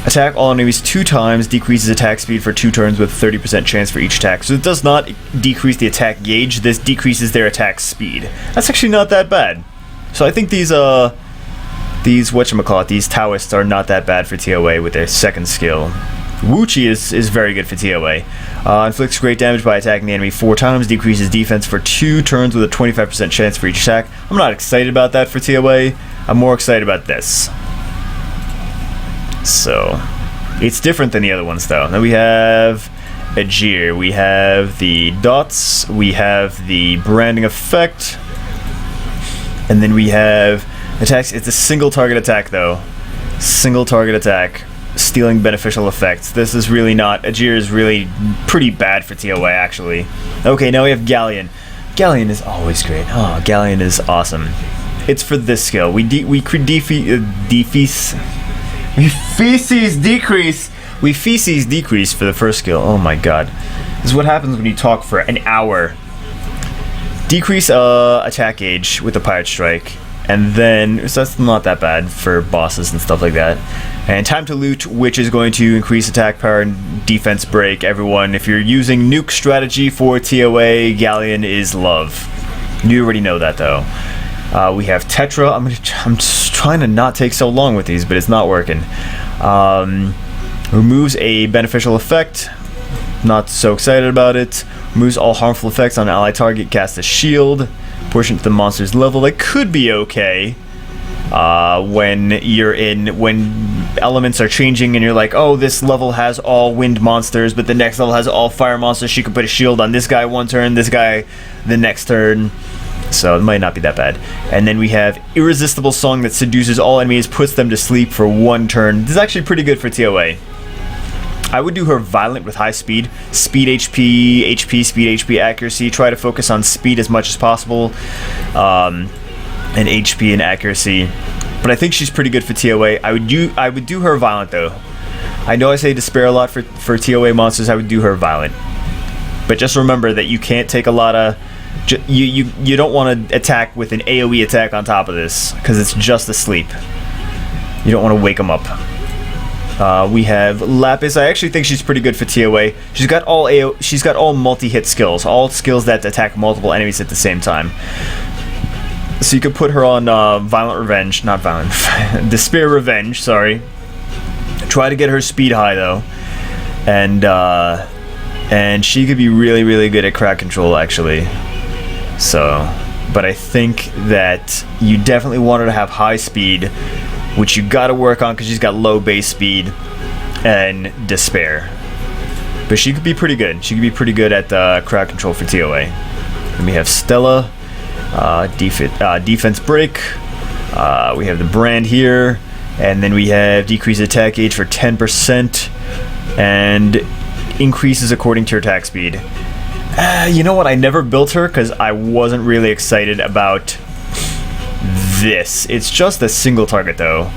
Attack all enemies 2 times, decreases attack speed for 2 turns with 30% chance for each attack. So it does not decrease the attack gauge, this decreases their attack speed. That's actually not that bad. So I think these whatchamacallit, these Taoists are not that bad for TOA with their second skill. Wuchi is very good for TOA. Inflicts great damage by attacking the enemy 4 times, decreases defense for 2 turns with a 25% chance for each attack. I'm not excited about that for TOA. I'm more excited about this. So, it's different than the other ones though. Then we have Ajir, we have the dots, we have the branding effect, and then we have attacks. It's a single target attack though. Single target attack. Stealing beneficial effects. This is really not... Ajir is really pretty bad for TOA, actually. Okay, now we have Gallion. Gallion is always great. Oh, Gallion is awesome. It's for this skill. We feces decrease for the first skill. Oh my god. This is what happens when you talk for an hour. Decrease attack gauge with the Pirate Strike. And then, so that's not that bad for bosses and stuff like that. And time to loot, which is going to increase attack power and defense break. Everyone, if you're using nuke strategy for TOA, Gallion is love. You already know that though. We have Tetra. I'm just trying to not take so long with these, but it's not working. Removes a beneficial effect. Not so excited about it. Removes all harmful effects on an ally target. Casts a shield. Portion to the monster's level. That could be okay when elements are changing and you're like, oh, this level has all wind monsters, but the next level has all fire monsters. She could put a shield on this guy one turn, this guy the next turn. So it might not be that bad. And then we have Irresistible Song that seduces all enemies, puts them to sleep for 1 turn. This is actually pretty good for TOA. I would do her Violent with high speed. Speed HP, speed HP, accuracy. Try to focus on speed as much as possible. And HP and accuracy. But I think she's pretty good for TOA. I would do her Violent though. I know I say Despair a lot for TOA monsters. I would do her Violent. But just remember that you can't take a lot of... You don't want to attack with an AoE attack on top of this. Because it's just asleep. You don't want to wake them up. We have Lapis. I actually think she's pretty good for TOA. She's got all multi-hit skills, all skills that attack multiple enemies at the same time. So you could put her on Violent Revenge, not Violent, Despair Revenge. Sorry. Try to get her speed high though, and she could be really, really good at crowd control actually. So, but I think that you definitely want her to have high speed, which you gotta work on because she's got low base speed and Despair. But she could be pretty good. She could be pretty good at crowd control for TOA. Then we have Stella, defense break. We have the brand here, and then we have decreased attack gauge for 10% and increases according to your attack speed. You know what? I never built her because I wasn't really excited about this. It's just a single target though.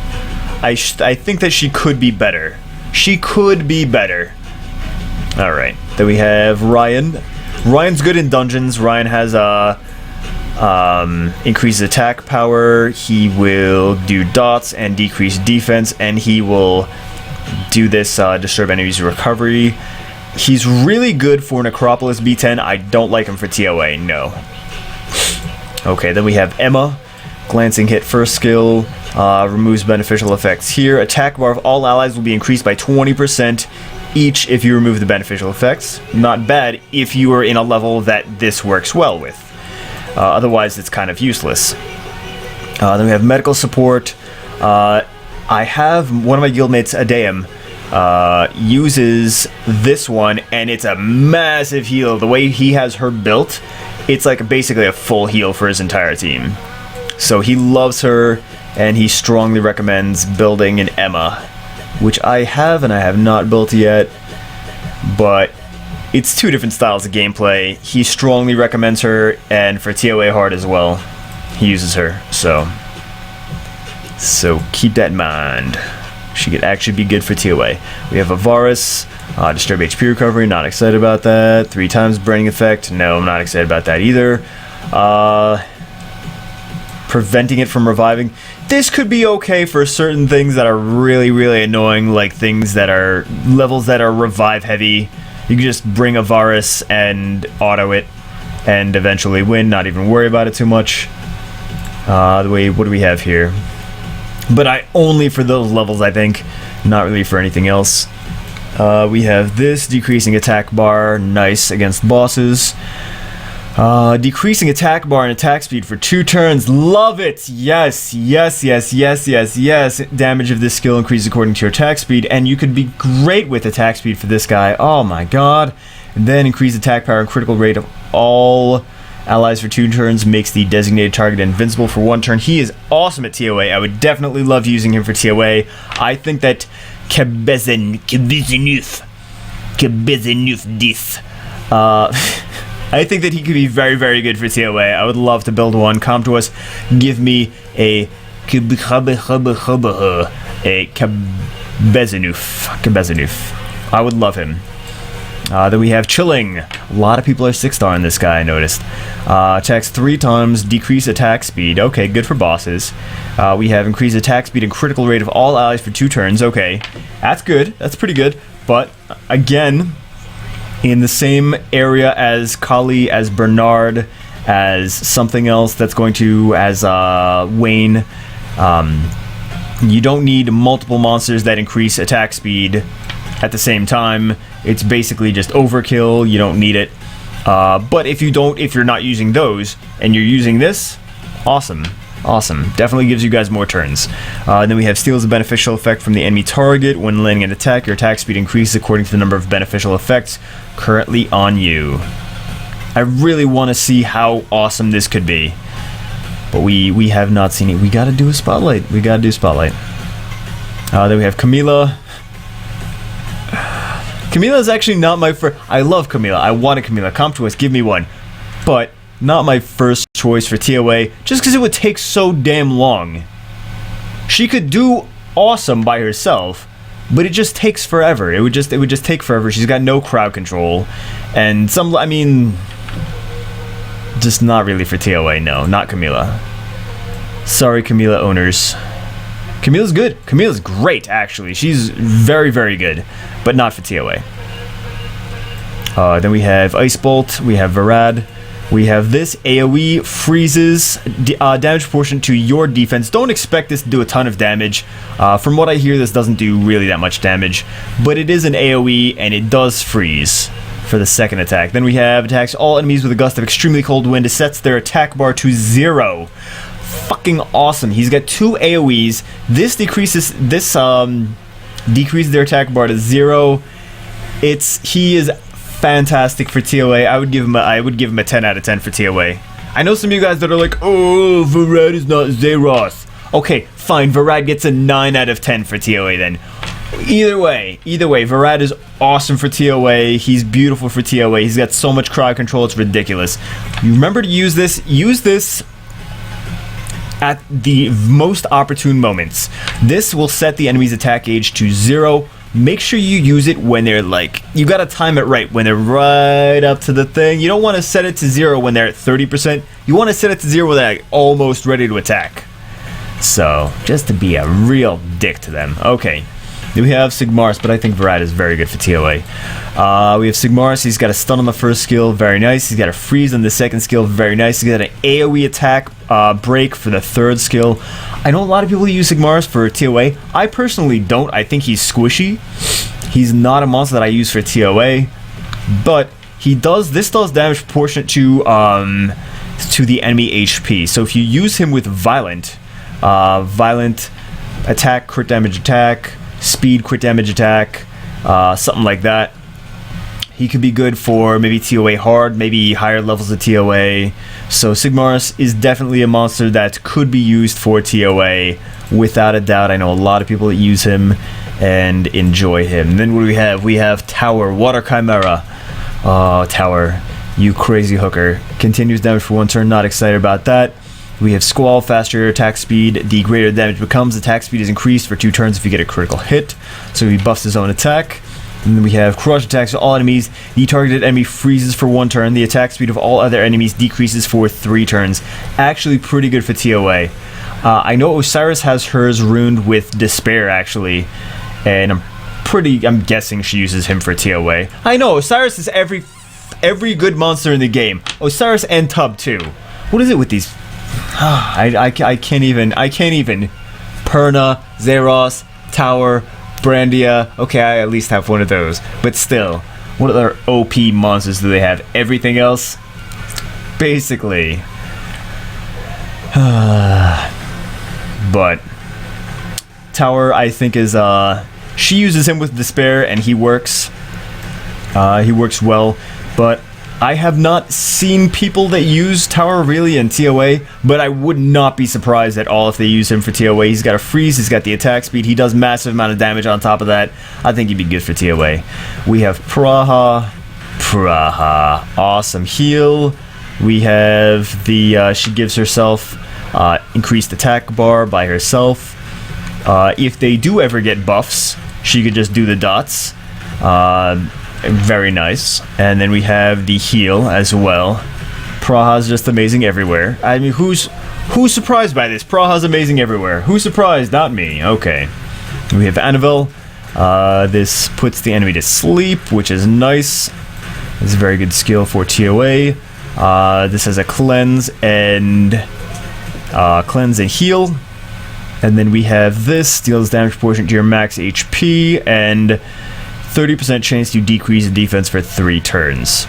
I think that she could be better. She could be better. Alright, then we have Ryan. Ryan's good in dungeons. Ryan has increases attack power. He will do dots and decrease defense, and he will do this disturb enemies recovery. He's really good for Necropolis B10. I don't like him for TOA, no. Okay, then we have Emma. Glancing hit first skill, removes beneficial effects here. Attack bar of all allies will be increased by 20% each if you remove the beneficial effects. Not bad if you are in a level that this works well with. Otherwise, it's kind of useless. Then we have medical support. I have one of my guildmates, Adeum, uses this one, and it's a massive heal. The way he has her built, it's like basically a full heal for his entire team. So he loves her, and he strongly recommends building an Emma, which I have and I have not built yet, but it's 2 different styles of gameplay. He strongly recommends her, and for TOA hard as well, he uses her, so keep that in mind. She could actually be good for TOA. We have Avaris. Disturb HP recovery, not excited about that. 3 times burning effect, no, I'm not excited about that either. Preventing it from reviving. This could be okay for certain things that are really, really annoying, like things that are levels that are revive heavy. You can just bring a Varus and auto it and eventually win, not even worry about it too much. What do we have here? But only for those levels, I think, not really for anything else. We have this, decreasing attack bar, nice against bosses. Decreasing attack bar and attack speed for 2 turns, love it! Yes, yes, yes, yes, yes, yes. Damage of this skill increases according to your attack speed, and you could be great with attack speed for this guy, oh my god. And then increase attack power and critical rate of all allies for 2 turns, makes the designated target invincible for 1 turn. He is awesome at TOA, I would definitely love using him for TOA. I think that I think that he could be very, very good for TOA. I would love to build one. Come to us, give me a Kabezanuf. I would love him. Then we have Chilling. A lot of people are 6-star on this guy, I noticed. Attacks 3 times, decrease attack speed. Okay, good for bosses. We have increased attack speed and critical rate of all allies for 2 turns. Okay, that's good. That's pretty good. But, again, in the same area as Kali, as Bernard, as something else that's going to, as Wayne, you don't need multiple monsters that increase attack speed at the same time. It's basically just overkill. You don't need it. But if you're not using those and you're using this, awesome. Definitely gives you guys more turns. Then we have steals a beneficial effect from the enemy target. When landing an attack, your attack speed increases according to the number of beneficial effects currently on you. I really want to see how awesome this could be, but we have not seen it. We gotta do a spotlight. Then we have Camila. Camila is actually not my first. I love Camila. I want a Camila. Come to us, give me one. But not my first choice for TOA, just because it would take so damn long. She could do awesome by herself, but it just takes forever. It would just take forever. She's got no crowd control, and just not really for TOA. No, not Camila. Sorry, Camila owners. Camila's good. Camila's great, actually. She's very, very good, but not for TOA. Then we have Ice Bolt. We have Verad. We have this AoE freezes damage proportion to your defense. Don't expect this to do a ton of damage. From what I hear, this doesn't do really that much damage, but it is an AoE and it does freeze for the second attack. Then we have attacks all enemies with a gust of extremely cold wind. It sets their attack bar to 0. Fucking awesome. He's got 2 AoEs. This decreases their attack bar to 0. He is fantastic for TOA. I would give him a 10 out of 10 for TOA. I know some of you guys that are like, oh, Verad is not Zeroth. Okay, fine, Verad gets a 9 out of 10 for TOA then. Either way, Verad is awesome for TOA. He's beautiful for TOA. He's got so much crowd control, it's ridiculous. You remember to use this at the most opportune moments. This will set the enemy's attack gauge to 0. Make sure you use it when they're you gotta time it right, when they're right up to the thing. You don't want to set it to 0 when they're at 30%. You want to set it to 0 when they're almost ready to attack. So, just to be a real dick to them. Okay. Then we have Sigmarus, but I think Verad is very good for TOA. We have Sigmarus. He's got a stun on the first skill, very nice. He's got a freeze on the second skill, very nice. He's got an AoE attack break for the third skill. I know a lot of people use Sigmarus for TOA. I personally don't. I think he's squishy. He's not a monster that I use for TOA, but this does damage proportionate to the enemy HP. So if you use him with violent attack, crit damage attack, speed, crit damage attack, something like that, he could be good for maybe TOA hard, maybe higher levels of TOA. So Sigmarus is definitely a monster that could be used for TOA without a doubt. I know a lot of people that use him and enjoy him. And then what do we have? We have Tower, Water Chimera. Oh, Tower, you crazy hooker. Continues damage for 1 turn, not excited about that. We have Squall, faster attack speed. The greater damage becomes, attack speed is increased for 2 turns if you get a critical hit. So he buffs his own attack. And then we have crush attacks to all enemies. The targeted enemy freezes for 1 turn. The attack speed of all other enemies decreases for 3 turns. Actually pretty good for TOA. I know Osiris has hers ruined with Despair, actually. And I'm guessing she uses him for TOA. I know, Osiris is every good monster in the game. Osiris and Tub, too. What is it with these? I can't even. Perna, Zeros, Tower, Brandia. Okay, I at least have one of those. But still, what other OP monsters do they have? Everything else? Basically. But Tower, I think, is she uses him with Despair, and he works. He works well, but I have not seen people that use Tower really in TOA, but I would not be surprised at all if they use him for TOA. He's got a freeze, he's got the attack speed, he does massive amount of damage on top of that. I think he'd be good for TOA. We have Praha, awesome heal. We have the, she gives herself increased attack bar by herself. If they do ever get buffs, she could just do the dots. Very nice. And then we have the heal as well. Praha's just amazing everywhere. I mean, who's surprised by this? Praha's amazing everywhere. Who's surprised? Not me. Okay. We have Anavel. This puts the enemy to sleep, which is nice. It's a very good skill for TOA. This has a cleanse and heal. And then we have this, deals damage proportionate to your max HP, and 30% chance to decrease the defense for 3 turns.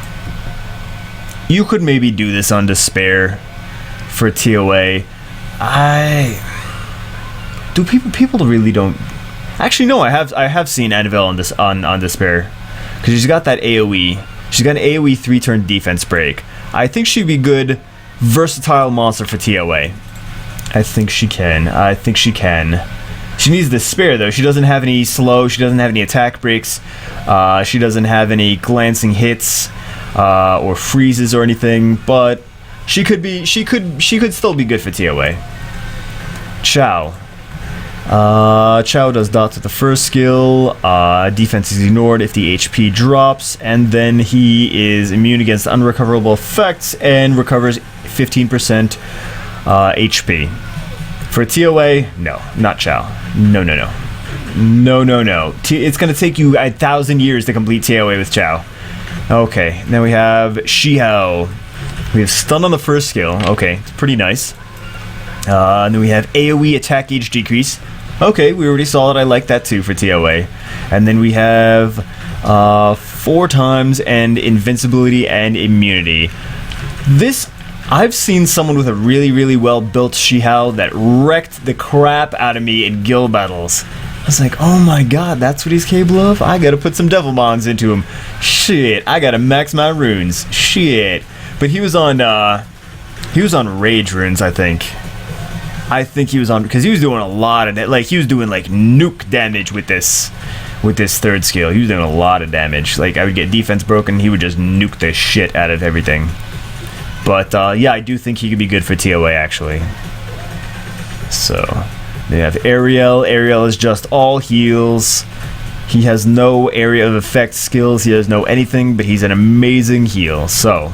You could maybe do this on Despair for TOA. People really don't. Actually, no. I have seen Anavel on this on Despair, because she's got that AOE. She's got an AOE 3-turn defense break. I think she'd be good, versatile monster for TOA. I think she can. She needs Despair, though. She doesn't have any slow. She doesn't have any attack breaks. She doesn't have any glancing hits or freezes or anything. But she could still be good for TOA. Chow. Chow does dots with the first skill. Defense is ignored if the HP drops, and then he is immune against unrecoverable effects and recovers 15% HP. For TOA, no, not Chow. No. It's gonna take you 1,000 years to complete TOA with Chow. Okay, then we have Shihao. We have stun on the first skill. Okay, it's pretty nice. And then we have AoE attack gauge decrease. Okay, we already saw it. I like that too for TOA. And then we have 4 times and invincibility and immunity. This, I've seen someone with a really, really well built Shihao that wrecked the crap out of me in guild battles. I was like, oh my god, that's what he's capable of? I gotta put some devil mons into him. Shit, I gotta max my runes. Shit. But he was on rage runes, I think. I think he was on, because he was doing a lot of that. Like, he was doing like nuke damage with this third skill. He was doing a lot of damage. Like, I would get defense broken, he would just nuke the shit out of everything. But yeah, I do think he could be good for TOA, actually. So they have Ariel. Ariel is just all heals. He has no area of effect skills. He has no anything, but he's an amazing heal. So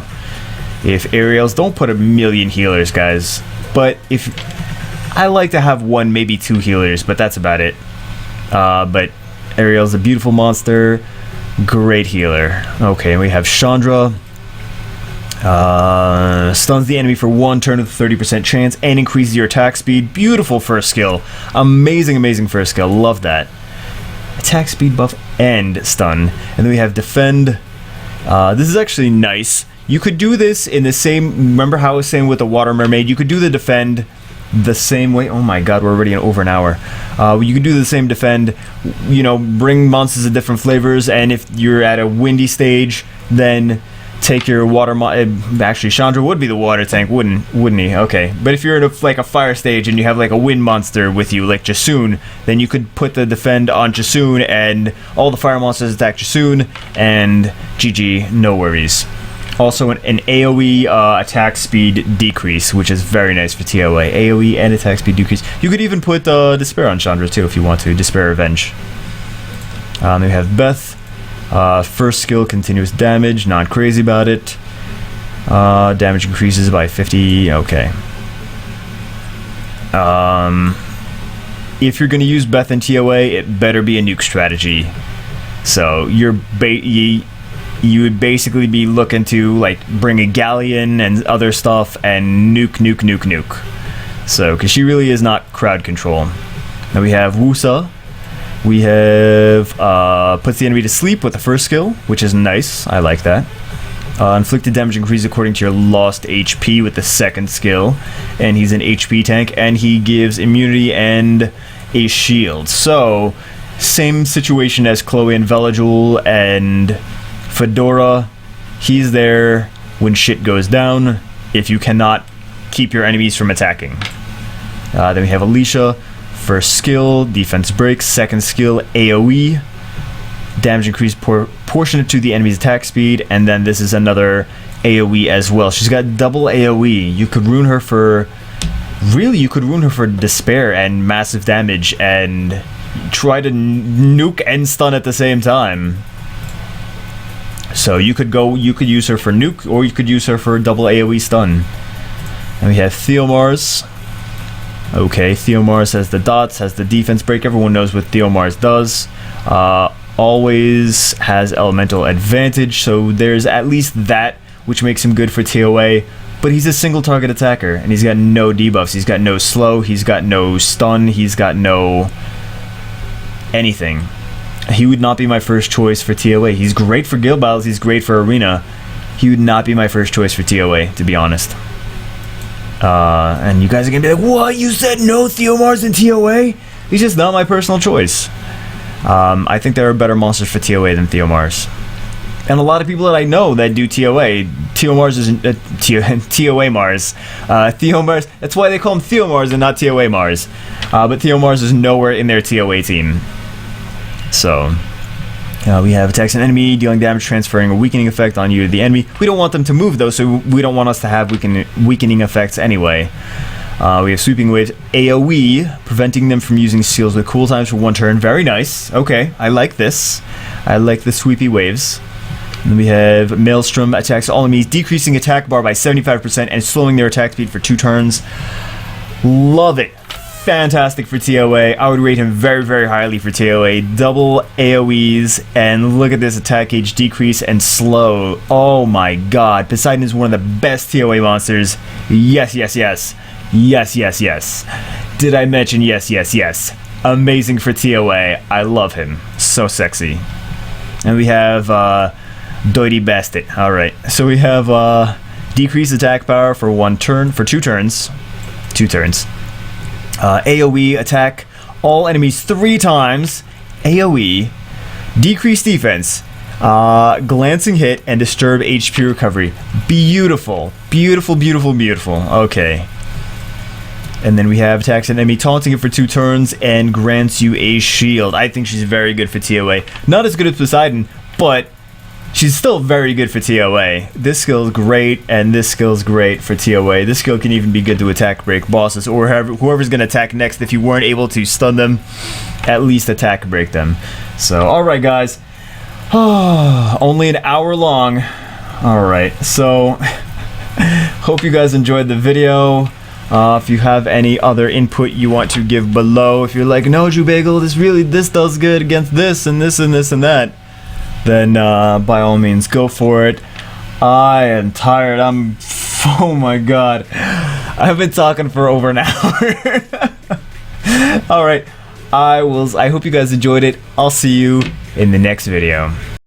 if Ariel's, don't put a million healers, guys. But if I like to have 1, maybe 2 healers, but that's about it. But Ariel's a beautiful monster. Great healer. Okay, we have Chandra. Stuns the enemy for 1 turn with a 30% chance and increases your attack speed. Beautiful first skill. Amazing first skill. Love that. Attack speed buff and stun. And then we have defend. This is actually nice. You could do this in the same, remember how I was saying with the water mermaid, you could do the defend the same way. Oh my god, we're already in over an hour. You can do the same defend, you know, bring monsters of different flavors, and if you're at a windy stage, then take your water actually Chandra would be the water tank, wouldn't he? Okay, but if you're in a fire stage and you have like a wind monster with you, like Jasoon, then you could put the defend on Jasoon and all the fire monsters attack Jasoon, and GG, no worries. Also an AoE attack speed decrease, which is very nice for TOA. AoE and attack speed decrease. You could even put Despair on Chandra too if you want to. Despair Revenge. Then we have Beth. First skill, continuous damage, not crazy about it. Damage increases by 50, okay. If you're going to use Beth and TOA, it better be a nuke strategy. So you would basically be looking to like bring a Gallion and other stuff and nuke. So, because she really is not crowd control. Now we have Wusa. We have puts the enemy to sleep with the first skill, which is nice. I like that. Inflicted damage increase according to your lost HP with the second skill, and he's an HP tank, and he gives immunity and a shield. So, same situation as Chloe and Veligul and Fedora. He's there when shit goes down if you cannot keep your enemies from attacking. Then we have Alicia. First skill, defense breaks. Second skill, AoE. Damage increase proportionate to the enemy's attack speed. And then this is another AoE as well. She's got double AoE. You could ruin her for... Really, you could ruin her for despair and massive damage and try to nuke and stun at the same time. So you could use her for nuke, or you could use her for double AoE stun. And we have Theomars. Okay, Theomars has the dots, has the defense break. Everyone knows what Theomars does. Always has elemental advantage, so there's at least that, which makes him good for TOA. But he's a single target attacker, and he's got no debuffs. He's got no slow, he's got no stun, he's got no anything. He would not be my first choice for TOA. He's great for guild battles, he's great for arena. He would not be my first choice for TOA, to be honest. And you guys are gonna be like, what? You said no Theomars in TOA? He's just not my personal choice. I think there are better monsters for TOA than Theomars. And a lot of people that I know that do TOA, Theomars isn't TOA Mars. Theomars, that's why they call him Theomars and not TOA Mars. But Theomars is nowhere in their TOA team. So, we have attacks an enemy, dealing damage, transferring a weakening effect on you to the enemy. We don't want them to move though, so we don't want us to have weakening effects anyway. We have sweeping waves, AoE, preventing them from using seals with cool times for one turn. Very nice. Okay, I like this. I like the sweepy waves. And then we have Maelstrom, attacks all enemies, decreasing attack bar by 75% and slowing their attack speed for 2 turns. Love it. Fantastic for TOA. I would rate him very, very highly for TOA. Double AoEs, and look at this attack gauge decrease and slow. Oh my god. Poseidon is one of the best TOA monsters. Yes, yes, yes. Yes, yes, yes. Did I mention yes, yes, yes? Amazing for TOA. I love him. So sexy. And we have Doity Bastet. Alright. So we have decreased attack power for 1 turn, for 2 turns. 2 turns. AoE, attack all enemies 3 times. AoE, decreased defense, glancing hit, and disturb HP recovery. Beautiful. Beautiful, beautiful, beautiful. Okay. And then we have attacks an enemy, taunting it for 2 turns, and grants you a shield. I think she's very good for TOA. Not as good as Poseidon, but she's still very good for TOA. This skill is great, and this skill is great for TOA. This skill can even be good to attack break bosses, or whoever's going to attack next. If you weren't able to stun them, at least attack break them. So, alright guys. Only an hour long. Alright, so hope you guys enjoyed the video. If you have any other input you want to give below, if you're like, no, Jubagel, this does good against this and this and this and that, then by all means go for it. I am tired. Oh my god, I've been talking for over an hour. Alright, I hope you guys enjoyed it. I'll see you in the next video.